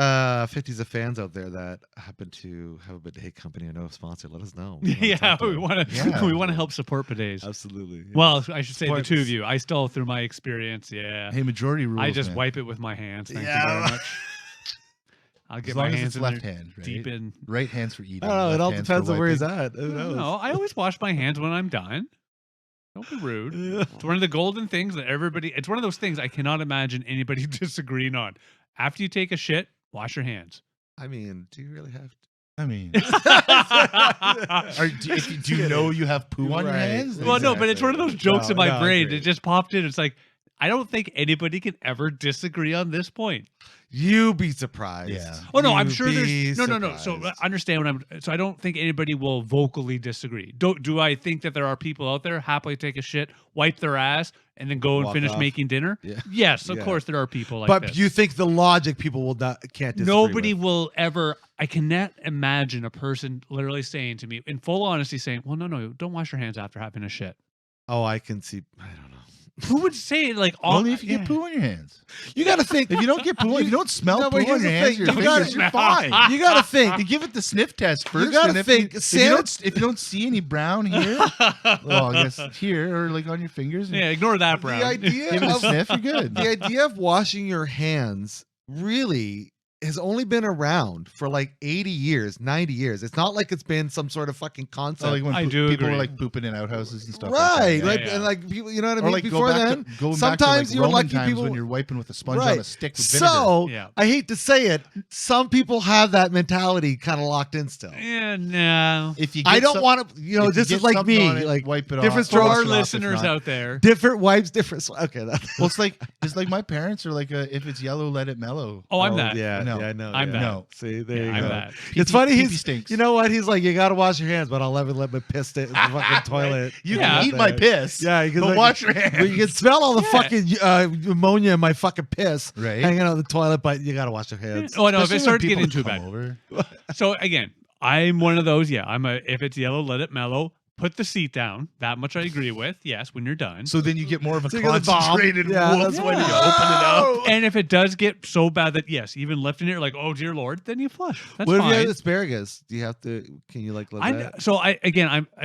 50s of fans out there that happen to have a bidet company or know a sponsor, let us know. We wanna Yeah, talk to we them. want to. Yeah. We want to help support bidets. Absolutely. yeah. Well, I should say the Support two of this. you. I still, through my experience, yeah. Hey, majority rules. I just man. wipe it with my hands. Thank you Yeah. very much. I'll As get long my as hands it's in left there hand, right? deep in. Right hand's for eating. I don't know. It left all hand's depends for on where he's wiping. at. Who knows? No, I always wash my hands when I'm done. Don't be rude. Yeah. It's one of the golden things that everybody. It's one of those things I cannot imagine anybody disagreeing on. After you take a shit, wash your hands. I mean, do you really have to? I mean, do do you know you have poo on your Right. hands? Well, no, but it's one of those jokes No, in my no, I brain. agree. It just popped in. It's like I don't think anybody can ever disagree on this point. You be surprised. Yeah. Oh no, I'm You sure be there's no. So surprised. understand what I'm. So I don't think anybody will vocally disagree. Do I think that there are people out there happily take a shit, wipe their ass, and then go and Walk finish off. making dinner? Yeah. Yes, of Yeah. course there are people like But this. you think the logic people can't disagree Nobody with. will ever. I cannot imagine a person literally saying to me, in full honesty, saying, "Well, no, don't wash your hands after having a shit." Oh, I can see. I don't know. Who would say like Only if you yeah. get poo on your hands. You got to think. If you don't get poo, if you don't smell No, but poo on here's your the hands, thing. your You fingers, gotta- you're fine. You got to think. You give it the sniff test first. gotta and if think, if Sam- if you don't see any brown here, well, I guess here or like on your fingers, Yeah, ignore that, The Brown. idea give it a of sniff, you're good. the idea of washing your hands really has only been around for like 80 years, 90 years. It's not like it's been some sort of fucking concept. So like when I do people agree. were like pooping in outhouses and stuff. Right, Like that, like yeah. and like people, you know what I Or mean. like Before then, going sometimes back to like you're Roman lucky times people when you're wiping with a sponge on Right. a stick with vinegar. So Yeah. I hate to say it, some people have that mentality kind of locked in still. Yeah, no. if you, I get don't some- want to, you know, if you this get is like something me, on it, like wipe it different off, For strokes our wash it off if listeners not. out there, different wipes, different. Okay, Well, it's like my parents are like, if it's yellow, let it mellow. oh, I'm that. Yeah, No. yeah, I know. I'm yeah. that. No. See, there you I'm go. that. It's funny. Pee-pee He's stinks. You know what? He's like, you got to wash your hands, but I'll never let my piss stay in the fucking toilet. You Yeah. can eat my piss. Yeah, you can but like- wash your hands. But you can smell all the fucking ammonia in my fucking piss Right. hanging out of the toilet, but you got to wash your hands. Oh no, if Especially it when starts people getting too come bad. over. So again, I'm one of those. Yeah, if it's yellow, let it mellow. put the seat down. That much I agree with. Yes, when you're done. So then you get more of a So you get the bomb. concentrated Yeah, whoop that's when you Yeah. open it up. And if it does get so bad that yes, even lifting it, you're like, oh dear Lord, then you flush. That's What if you fine. have asparagus? Do you have to? Can you like let that? So I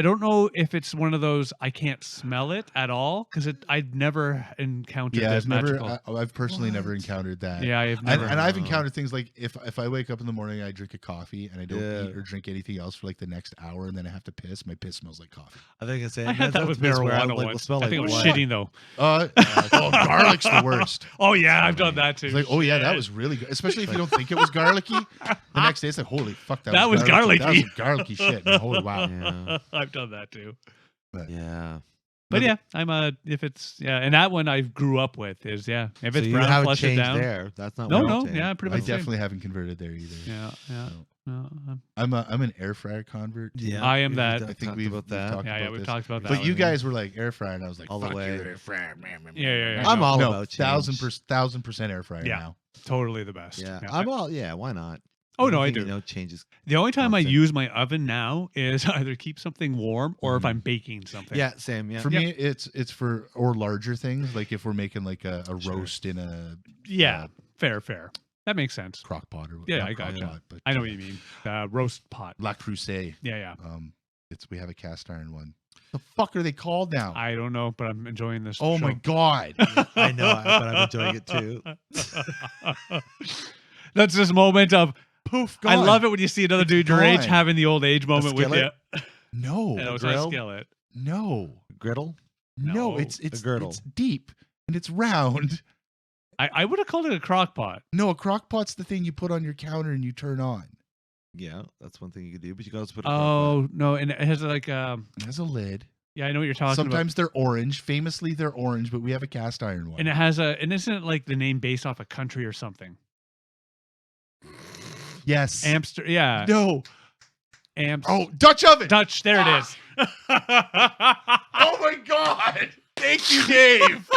don't know if it's one of those I can't smell it at all because I've never encountered Yeah, this magical. I've personally never encountered that. Yeah, I've never. And I've encountered things like if I wake up in the morning, I drink a coffee and I don't Yeah. eat or drink anything else for like the next hour, and then I have to piss. My piss smells like coffee. I think it's saying I had that with marijuana once. I think it was shitting though. Garlic's the worst. Oh yeah, I've done that too. It's like, oh yeah, that Shit. was really good. Especially if you don't think it was garlicky. The next day, it's like, holy fuck, That was garlicky. That was some garlicky shit. And holy wow. Yeah. I've done that too. Yeah. But yeah, I'm if it's and that one I grew up with is if So it's you brown, haven't flush it changed down. there. That's not. No, what I'm no, saying. yeah, pretty I much. same. definitely haven't converted there either. Yeah. So, No, I'm an air fryer convert. Yeah, I am we've that. talked I think about we've that. talked yeah, about we've this. talked about that. But you one. guys were like air fryer, and I was like, All the fuck way. you, air fryer. Yeah. I'm all no, about change. 1000% air fryer Yeah. now. Totally the best. Yeah, I'm all. Yeah, why not? Oh no, I Anything, do. You know, changes. The only time I constant. use my oven now is either keep something warm or if I'm baking something. Yeah, same. Yeah. For me, it's for or larger things like if we're making like a Sure. roast in a Yeah. Fair. That makes sense. crock pot or Yeah, not I crock gotcha. pot, but I know what you mean. Roast pot. La Crusade. Yeah. We have a cast iron one. The fuck are they called now? I don't know, but I'm enjoying this. Oh my show. god! I know, but I'm enjoying it too. That's this moment of Poof! I gone. love it when you see another dude your age gone. having the old age moment with you. skillet? No, And it's not a grill? skillet. no, Griddle. no. No, It's a girdle. it's deep and it's round. I would have called it a crock pot. No, a crock pot's the thing you put on your counter and you turn on. Yeah, that's one thing you could do, but you can also put. A Oh no, and it has like It has a lid. yeah, I know what you're talking about. Sometimes they're orange. Famously, they're orange, but we have a cast iron one. And it has and isn't it like the name based off a country or something? Yes. Amster, yeah. No. Amps. Oh, Dutch oven. Dutch. There it is. Oh my god! Thank you, Dave.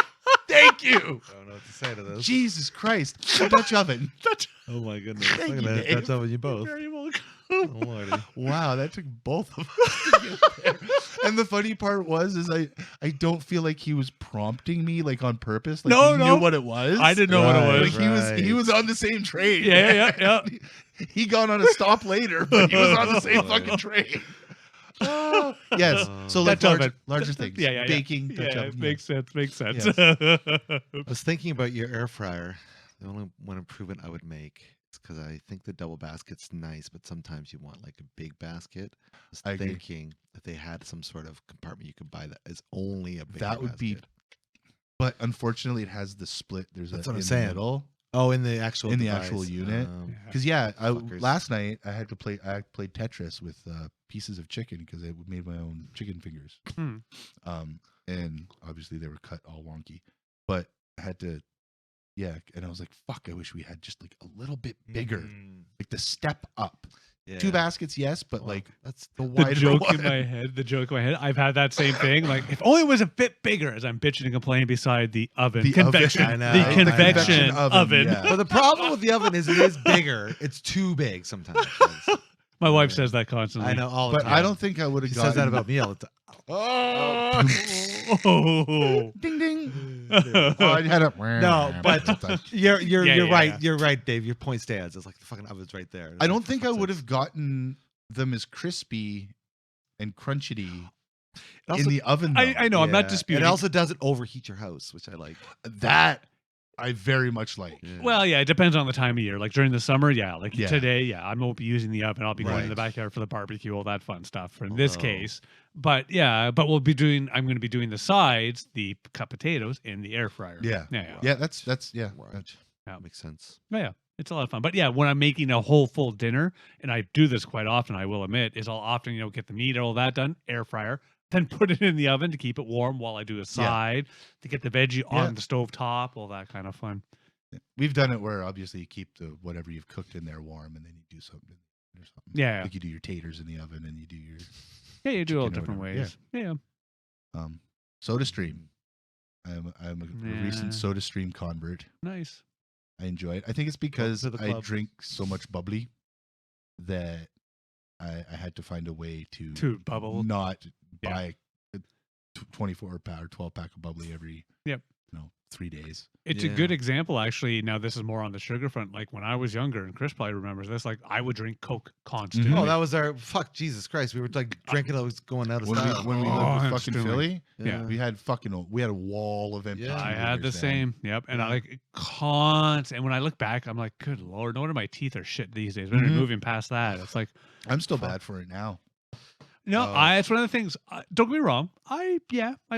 Thank you. I don't know what to say to this. Jesus Christ! A Dutch oven. Dutch. Oh my goodness! Thank Look at you, that. Dave. That's over you both. Very welcome. Oh, Lordy. Wow, that took both of us to get there. And the funny part is I don't feel like he was prompting me like on purpose. Like No, he no. knew what it was. I didn't know what it Right. was. Like he was on the same train. Yeah. He got on a stop later, but he was on the same Oh, fucking train. Yes. So Dutch like oven. larger things. Yeah. Baking. Dutch Yeah, oven, it makes sense. I was thinking about your air fryer. The only one improvement I would make is because I think the double basket's nice, but sometimes you want like a big basket. I was I agree. thinking if they had some sort of compartment you could buy that is only a big That would be. But unfortunately, it has the split. There's That's a what I'm in saying. the middle. Oh, in the actual actual unit. Because Fuckers. last night I played Tetris with pieces of chicken because I made my own chicken fingers. Hmm. And obviously they were cut all wonky, but I had to, and I was like, fuck, I wish we had just like a little bit bigger, like the step up. Yeah. 2 baskets, yes, but Well, like that's the The wider joke one. in my head. I've had that same thing. Like, if only it was a bit bigger, as I'm bitching and complaining beside the oven. The oven. Convection. I know. The The convection convection oven. oven, yeah. But the problem with the oven is it is bigger. It's too big sometimes. My wife says that constantly. I know all the But time. I don't think I would have She gotten. says that about me all the time. Oh. Ding ding. Oh, I had a No, but you're Yeah. right. You're right, Dave. Your point stands. It's like the fucking oven's right there. I don't think I would have gotten them as crispy and crunchy Also- in the oven. Though. I know. I'm not Yeah. disputing. It also doesn't overheat your house, which I like. That I very much like. Yeah. Well, yeah, it depends on the time of year. Like during the summer, like Yeah. today, I won't be using the oven. I'll be going to the Right. backyard for the barbecue, all that fun stuff. In this Although- case, but I'm going to be doing the sides, the cut potatoes in the air fryer. Yeah. yeah. Yeah, that's Right. that's- Yeah. Makes sense. Yeah, it's a lot of fun. But yeah, when I'm making a whole full dinner, and I do this quite often, I will admit, is I'll often get the meat and all that done, air fryer, then put it in the oven to keep it warm while I do a side, to get the veggie on the stove top, all that kind of fun. We've done it where obviously you keep the whatever you've cooked in there warm, and then you do something or something. Yeah. like you do your taters in the oven, and you do your Yeah, you do all chicken or different whatever, ways. Yeah. Soda Stream. I'm a Yeah. recent Soda Stream convert. Nice. I enjoy it. I think it's because to the I club. drink so much bubbly that I had to find a way to To bubble. not Yeah. buy a 24 pack or 12 pack of bubbly every 3 days. It's a good example, actually. Now, this is more on the sugar front. Like when I was younger, and Chris probably remembers this, like I would drink Coke constantly. Oh, that was our Jesus Christ. We were like drinking. I was going out of When style. we lived in fucking Constantly. Philly, Yeah. we had a wall of empty. Yeah. I had the 2 liters, man. same. Yep. And I like and when I look back, I'm like, good Lord, no wonder my teeth are shit these days. When Mhm. you're moving past that, it's like, I'm still bad for it now. no, it's one of the things. Don't get me wrong. I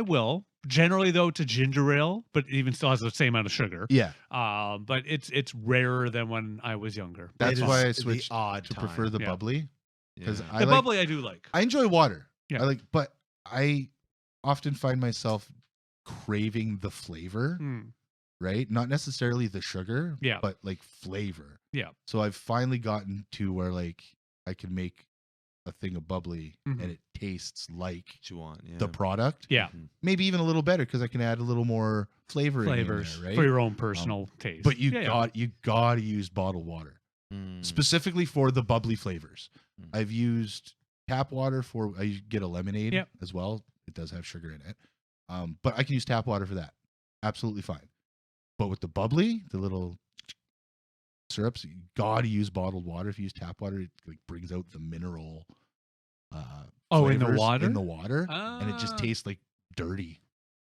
will. Generally, though, to ginger ale, but even still has the same amount of sugar. Yeah, But it's rarer than when I was younger. that's It why is I the switched odd to time. prefer the Yeah. bubbly because Yeah. I The like, bubbly I do like. I enjoy water. Yeah. But I often find myself craving the flavor, Mm. right? Not necessarily the sugar, Yeah. but like flavor. Yeah. So I've finally gotten to where like I can make a thing of bubbly Mhm. and it tastes like What you want? Yeah. the product. Yeah. Maybe even a little better because I can add a little more flavor Flavors in there, right? for your own personal taste. But you Yeah. got to use bottled water Mm. specifically for the bubbly flavors. Mm. I've used tap water for I get a lemonade Yep. as well. It does have sugar in it. But I can use tap water for that. Absolutely fine. But with the bubbly, the little syrups, you got to use bottled water. If you use tap water, it like brings out the mineral in the flavors water? in the water and it just Ah. tastes like dirty.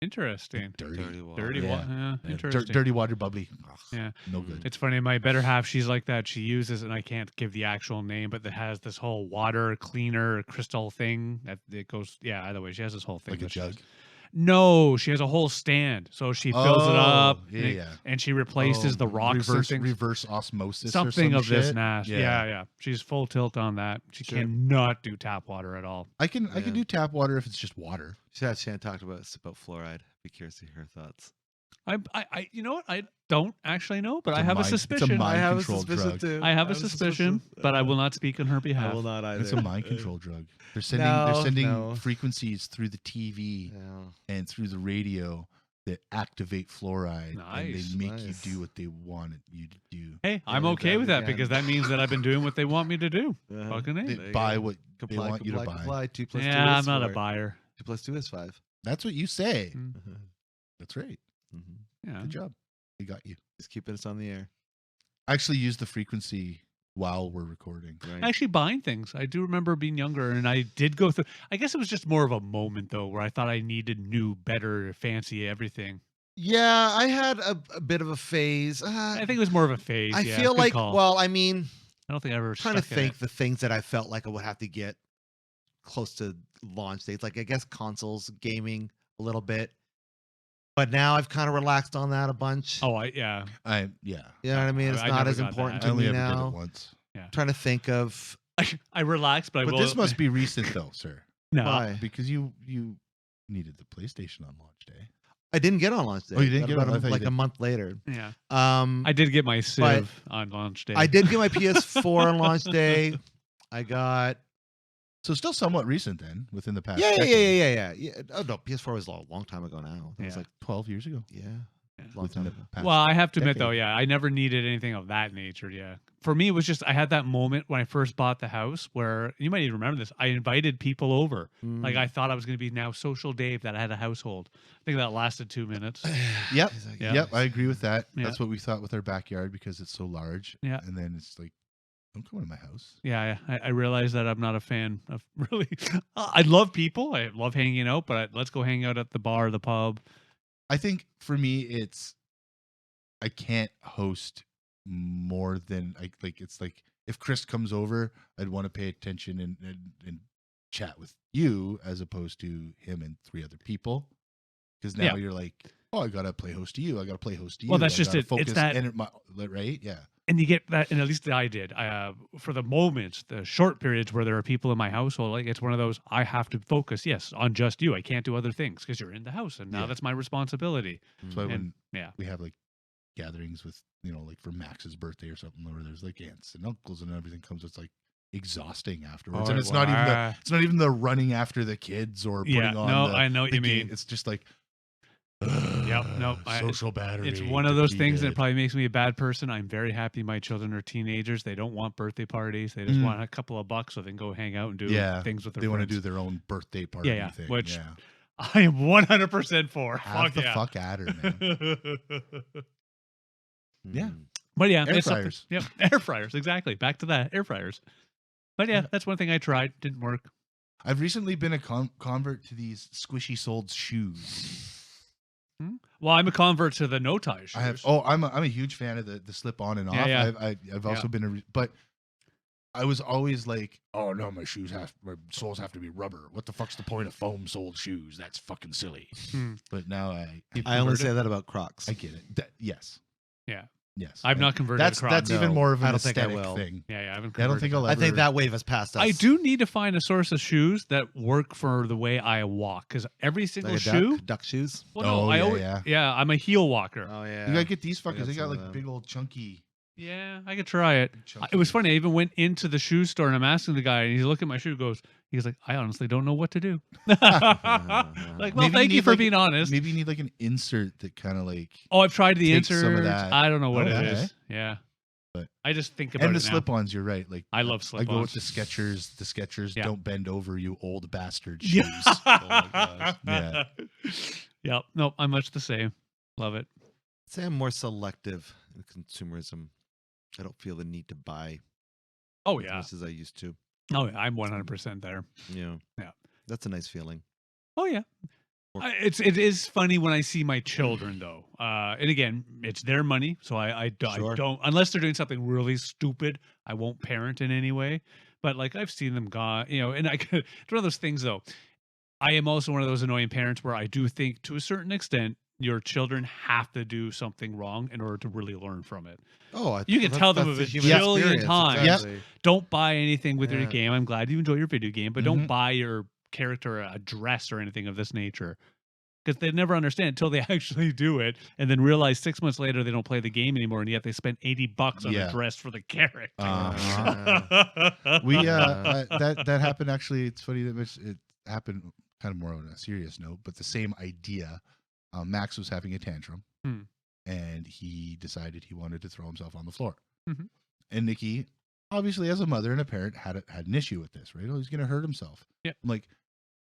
Interesting. Dirty. Dirty water. Dirty Yeah. water. Yeah. Yeah, Interesting. dirty water bubbly. Ugh, Yeah. no good. It's funny. My better half, she's like that. She uses, and I can't give the actual name, but that has this whole water cleaner crystal thing that it goes. Yeah. Either way, she has this whole thing. Like a that she jug. does. No, she has a whole stand. So she fills it up. Oh, and, yeah. and she replaces the rocks and things. reverse osmosis, or Something some of this shit. nash. Yeah. She's full tilt on that. She Sure. cannot do tap water at all. I can Yeah. do tap water if it's just water. Shan talked about fluoride. Be curious to hear her thoughts. I you know what? I don't actually know, but It's I a have a mind- it's a suspicion. mind- I have a control suspicion drug. too. I have a suspicion, but I will not speak on her I behalf. will not either. It's a mind control drug. They're sending No. frequencies through the TV Yeah. and through the radio that activate fluoride, and Nice, they make nice. you do what they want you to do. Hey, I'm they've okay done with it that again. because that means that I've been doing what they want me to do. Uh-huh. Fucking A. They There you buy go. what they want you to buy. Comply. 2 plus 2 Yeah, is I'm not a 4. buyer. 2 plus 2 is 5. That's what you say. Mm. That's right. Yeah. Good job. They got you. Just keeping us on the air. I actually use the frequency while we're recording. Right. Actually, buying things. I do remember being younger, and I did go through. I guess it was just more of a moment though, where I thought I needed new, better, fancy everything. Yeah, I had a bit of a phase. I think it was more of a phase. I yeah, feel good like, call. well, I mean, I don't think I ever trying to stuck in think it. the things that I felt like I would have to get close to launch dates. Like, I guess consoles, gaming a little bit. But now I've kind of relaxed on that a bunch. Oh, You Yeah. know what I mean? It's I not never as got important that. I to only me ever did now. it once. Trying to think of I relaxed, but I But will. this must be recent though, sir. no. why. Because you needed the PlayStation on launch day. I didn't get on launch day. Oh, you didn't Got get about it? I thought you like a did. month later. Yeah, I I did get my Civ on launch day. I did get my PS4 on launch day. I got So still somewhat recent then, within the past. yeah. decade. Oh no, PS4 was a long time ago now. It was Yeah. like 12 years ago. long Within time the ago. past. Well, I have to admit though, decade. yeah, I never needed anything of that nature. Yeah, for me, it was just I had that moment when I first bought the house where you might even remember this. I invited people over. Like I thought I was going to be now social Dave that I had a household. I think that lasted 2 minutes. Yep. He's like, Yeah. Yep, I agree with that. Yeah. That's what we thought with our backyard because it's so large. Yeah. And then it's like, don't come into my house. Yeah, I realized that I'm not a fan of really. I love people. I love hanging out, but let's go hang out at the bar, the pub. I think for me, it's I can't host more than it's like if Chris comes over, I'd want to pay attention and chat with you as opposed to him and 3 other people. Because now Yeah. you're like, oh, I gotta play host to you. I gotta play host to you. Well, that's I just gotta it. It's Focus that- right? Yeah. And you get that, and at least I did. For the moments, the short periods where there are people in my household, like it's one of those I have to focus, yes, on just you. I can't do other things because you're in the house, and now Yeah. that's my responsibility. That's why And when yeah, we have like gatherings with like for Max's birthday or something where there's like aunts and uncles and everything comes, it's like exhausting afterwards. Oh, And it's not even the running after the kids or putting yeah. on No, the, I know what the you game. mean. It's just like Yep. Nope. Social battery. It's one of those things that depleted. probably makes me a bad person. I'm very happy my children are teenagers. They don't want birthday parties. They just want a couple of bucks so they can go hang out and do things with their They want to friends. do their own birthday party Yeah, thing. which yeah. I am 100% for. Have the yeah. fuck at her, man. Yeah. But yeah, Air it's something- fryers. Yep, air fryers. Exactly. Back to that, air fryers. But yeah, that's one thing I tried. Didn't work. I've recently been a convert to these squishy soled shoes. Well, I'm a convert to the no tie shoes. I'm a huge fan of the slip on and off. Yeah. I've also been but I was always like, oh no, my soles have to be rubber. What the fuck's the point of foam soled shoes? That's fucking silly. But now I only say that about Crocs. I get it. Yes. Yeah. Yes. I've not converted to Crocs. That's even No, more of I an don't think I aesthetic will. thing. Yeah, I haven't I don't think I'll ever. I think that wave has passed us. I do need to find a source of shoes that work for the way I walk because every single like a shoe. duck shoes. Well, no, Oh, I yeah, always, yeah. I'm a heel walker. Oh yeah, You gotta get these fuckers. got They some got of like them. big old chunky. Yeah, I could try it. chunky It was funny. I even went into the shoe store and I'm asking the guy, and he's looking at my shoe. He's like, I honestly don't know what to do. Like, well, Maybe you thank you need, for like, being honest. Maybe you need like an insert that kind of like Oh, I've tried the take some of insert. that. I don't know what it Okay. is. Yeah, But- I just think about and it the now. slip-ons. You're right. Like I love I go with slip-ons. the Skechers. The Skechers Yeah. don't bend over, you old bastard shoes. Yeah. Oh my gosh. Yeah. Yep. Nope. I'm much the same. Love it. I'd say I'm more selective in consumerism. I don't feel the need to buy Oh as yeah. much as I used to. Oh yeah. I'm 100% there. You know, Yeah. that's a nice feeling. Oh yeah. Or- It is funny when I see my children though, and again, it's their money, so I Sure. don't unless they're doing something really stupid, I won't parent in any way. But like I've seen them gone, and it's one of those things though. I am also one of those annoying parents where I do think to a certain extent your children have to do something wrong in order to really learn from it. Oh, You can tell them that's a the human bajillion experience, times. exactly. Don't buy anything with your Yeah. game. I'm glad you enjoy your video game, but don't Mhm. buy your character a dress or anything of this nature. Because they never understand until they actually do it and then realize 6 months later they don't play the game anymore and yet they spent $80 on Yeah. a dress for the character. We Yeah. that happened actually. It's funny that it happened kind of more on a serious note, but the same idea. Max was having a tantrum, and he decided he wanted to throw himself on the floor. Mhm. And Nikki, obviously, as a mother and a parent, had an issue with this. Right? Oh, he's going to hurt himself. Yeah. I'm like,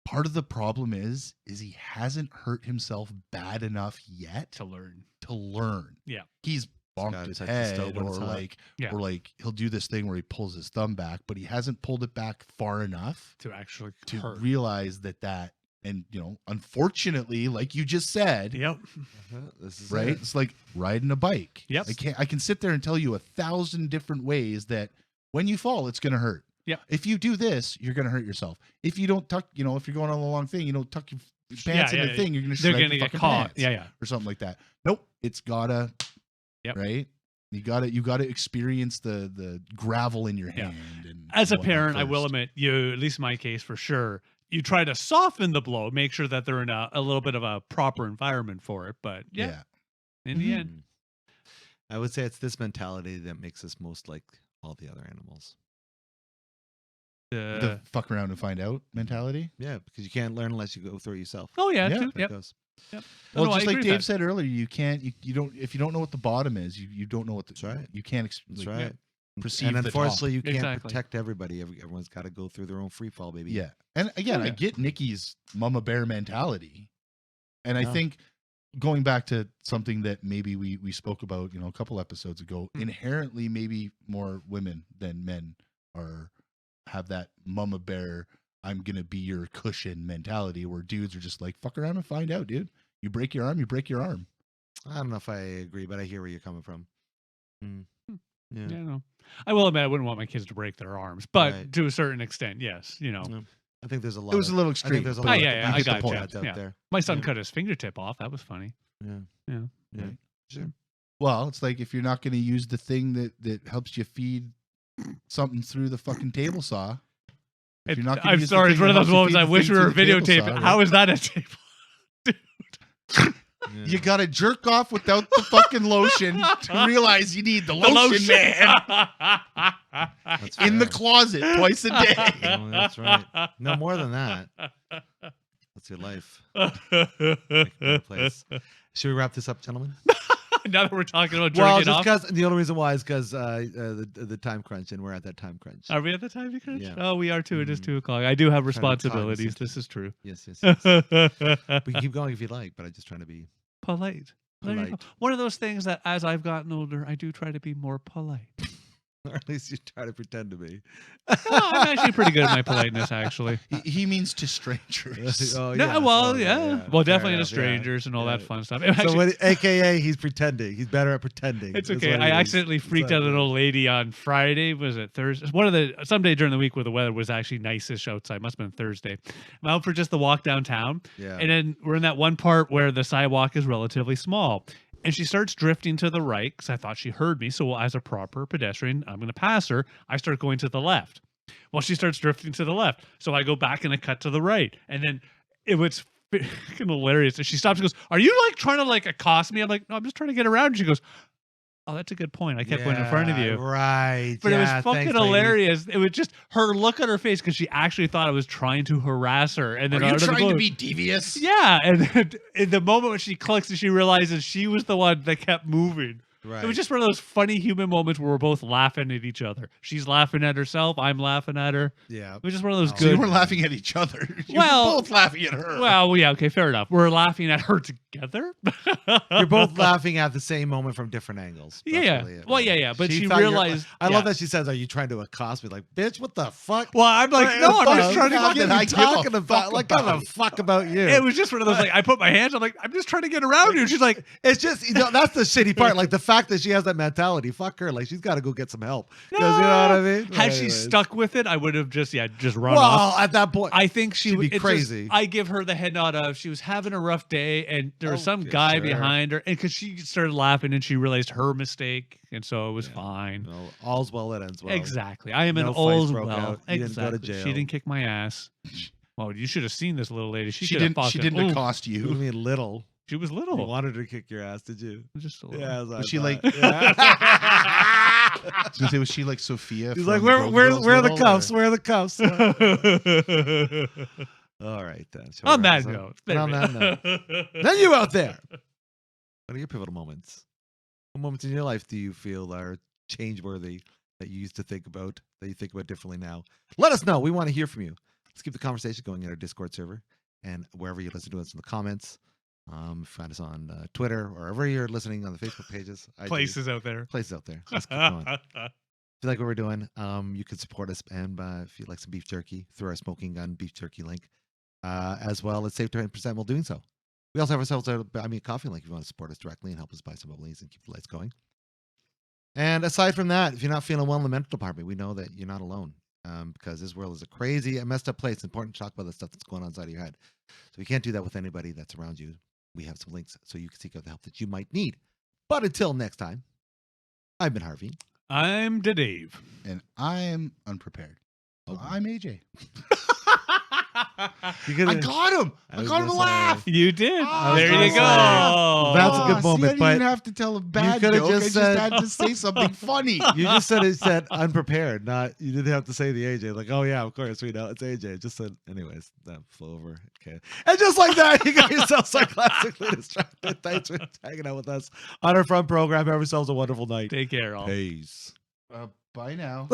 part of the problem is he hasn't hurt himself bad enough yet to learn. to learn. Yeah. He's bonked gotta his touch the stove head, when it's or hot. like, Yeah. or like he'll do this thing where he pulls his thumb back, but he hasn't pulled it back far enough To actually to hurt. realize that, and unfortunately, like you just said, Yep. This is right? it. It's like riding a bike. Yep. I can sit there and tell you 1,000 different ways that when you fall, it's going to hurt. Yep. If you do this, you're going to hurt yourself. If you don't tuck, if you're going on a long thing, you don't tuck your pants in the thing, you're going to They're shred going to your get fucking caught. pants, Yeah. or something like that. Nope. It's gotta. Yep. Right. You gotta experience the gravel in your Yeah. hand. And As a whatnot parent, I will first. admit, at least in my case for sure, you try to soften the blow, make sure that they're in a little bit of a proper environment for it. But yeah. In the end, I would say it's this mentality that makes us most like all the other animals. The fuck around and find out mentality. Yeah, because you can't learn unless you go through it yourself. oh yeah, Yeah. too. That Yep. goes. Yep. Well, No, I just like agree with Dave that. said earlier, you can't, you don't, if you don't know what the bottom is, you don't know what That's right. you can't. That's like, right. perceive And the top. unfortunately, you can't Exactly. protect everybody. Everyone's got to go through their own free fall, baby. Yeah, and again, Oh, I yeah. get Nikki's mama bear mentality, and I Yeah. think going back to something that maybe we spoke about, a couple episodes ago, inherently maybe more women than men have that mama bear, I'm gonna be your cushion mentality, where dudes are just like, fuck around and find out, dude. You break your arm, you break your arm. I don't know if I agree, but I hear where you're coming from. Yeah. Yeah, no. I will admit I wouldn't want my kids to break their arms, but Right. to a certain extent, yes. I think there's a lot. It was a little I extreme. think there's a but lot. yeah, of yeah, I you get got the you. point out Yeah. there. My son Yeah. cut his fingertip off. That was funny. Yeah. Yeah. Yeah. Right. Sure. Well, it's like if you're not going to use the thing that helps you feed something through the fucking table saw. If you're not gonna I'm use the sorry. thing It's one that of those helps you moments feed I the wish thing we were through the table videotaping. saw, How right? is that a table? Yeah. You got to jerk off without the fucking lotion to realize you need the lotion, man. That's In the fair. closet twice a day. Oh, that's right. No more than that. That's That's your life. Make a better place. Should we wrap this up, gentlemen? Now that we're talking about Well, jerking just off, because the only reason why is because the time crunch, and we're at that time crunch. are we at the time crunch? Yeah. Oh, we are too. It is 2:00. I do have Trying to be responsibilities. cognizant. This is true. Yes, yes, yes. We can keep going if you like, but I'm just trying to be Polite. There you go. polite. One of those things that as I've gotten older, I do try to be more polite. Or at least you try to pretend to be. No, I'm actually pretty good at my politeness, actually. He means to strangers. Oh, No, yeah. well, Oh, yeah. Fair Well, definitely to enough, yeah. strangers and all that Yeah. fun stuff. So, Actually, AKA, he's pretending. He's better at pretending. it's is okay. what he I is. accidentally freaked out Exactly. an old lady on Friday. Was it Thursday? Someday during the week where the weather was actually nice-ish outside. Must have been Thursday. I'm out for just the walk downtown. Yeah. And then we're in that one part where the sidewalk is relatively small. And she starts drifting to the right because I thought she heard me. So as a proper pedestrian, I'm going to pass her. I start going to the left. Well, she starts drifting to the left. So I go back and I cut to the right. And then it was freaking hilarious. And she stops and goes, "Are you like trying to like accost me?" I'm like, "No, I'm just trying to get around." And she goes, "Oh, that's a good point. I kept going in front of Yeah, you." Right. But it was yeah, fucking thanks, lady. hilarious. It was just her look on her face because she actually thought I was trying to harass her. And then Are you out of the trying to blue- be devious? Yeah, and then in the moment when she clicks and she realizes she was the one that kept moving. Right. It was just one of those funny human moments where we're both laughing at each other. She's laughing at herself. I'm laughing at her. Yeah. It was just one of those Oh. So you good. weren't laughing at each other. You Well- were both laughing at her. Well, yeah, okay, fair enough. We're laughing at her together. You're both laughing at the same moment from different angles. That's Yeah. really it, Well, right? yeah. But she thought you're- realized. I yeah. love that she says, "Are you trying to accost me?" Like, bitch, what the fuck? Well, I'm like, What no, the I'm just fuck trying to. fuck are did you I give a talking fuck about? Like, I about don't it? fuck about you. It was just one of those like I put my hands. I'm like, I'm just trying to get around you. She's like, It's just, that's the shitty part. Like the fact that she has that mentality. Fuck her. Like she's got to go get some help. 'Cause you know what I mean? had she Anyways. stuck with it, I would have just run Well, off. at that point, I think she she'd would be crazy. I give her the head nod of she was having a rough day, and there was Oh, some yeah, guy sure. behind her, and because she started laughing and she realized her mistake, and so it was fine. no, all's well that ends well. Exactly. I am an No fights old broke well. out. You didn't go to Exactly. jail. She didn't kick my ass. Well, you should have seen this little lady. She could have didn't. She fucking- didn't oof. accost You you. mean little? She was You little. wanted her to kick your ass, did you? Just a little. Yeah. that's what Was I she thought. like- Yeah. I was gonna say, was she like Sophia? He's from like, Road where Girls are the Little, cuffs? or- Where are the cuffs? All right, then. Shall we On wrap that this up? note. And on that note, then you out there. What are your pivotal moments? What moments in your life do you feel are change-worthy that you used to think about, that you think about differently now? Let us know. We want to hear from you. Let's keep the conversation going in our Discord server and wherever you listen to us in the comments. Find us on Twitter or wherever you're listening on the Facebook pages. IG, Places out there. Places out there. Let's keep going. If you like what we're doing, you can support us and if you like some beef jerky through our Smoking Gun beef jerky link, as well as save 10% while doing so. We also have ourselves a Buy Me a Coffee link if you want to support us directly and help us buy some bubblies and keep the lights going. And aside from that, if you're not feeling well in the mental department, we know that you're not alone, because this world is a crazy and messed up place. It's important to talk about the stuff that's going on inside of your head. So we can't do that with anybody that's around you. We have some links so you can seek out the help that you might need. But until next time, I've been Harvey. I'm Dave. And I'm unprepared. So I'm AJ. You could I got him. I was got him gonna to laugh. You did. Oh, there gonna you say, go. that's a good See, moment, I didn't but even have to tell a bad coulda joke. just I just said- had to say something funny. You just said unprepared, not you didn't have to say the AJ. Like, oh yeah, of course we know it's AJ. Just said, anyways, that flew over. Okay, and just like that, you got yourself sarcastically distracted. Thanks for hanging out with us on our front program. Have yourselves a wonderful night. Take care, all. Peace. Bye now.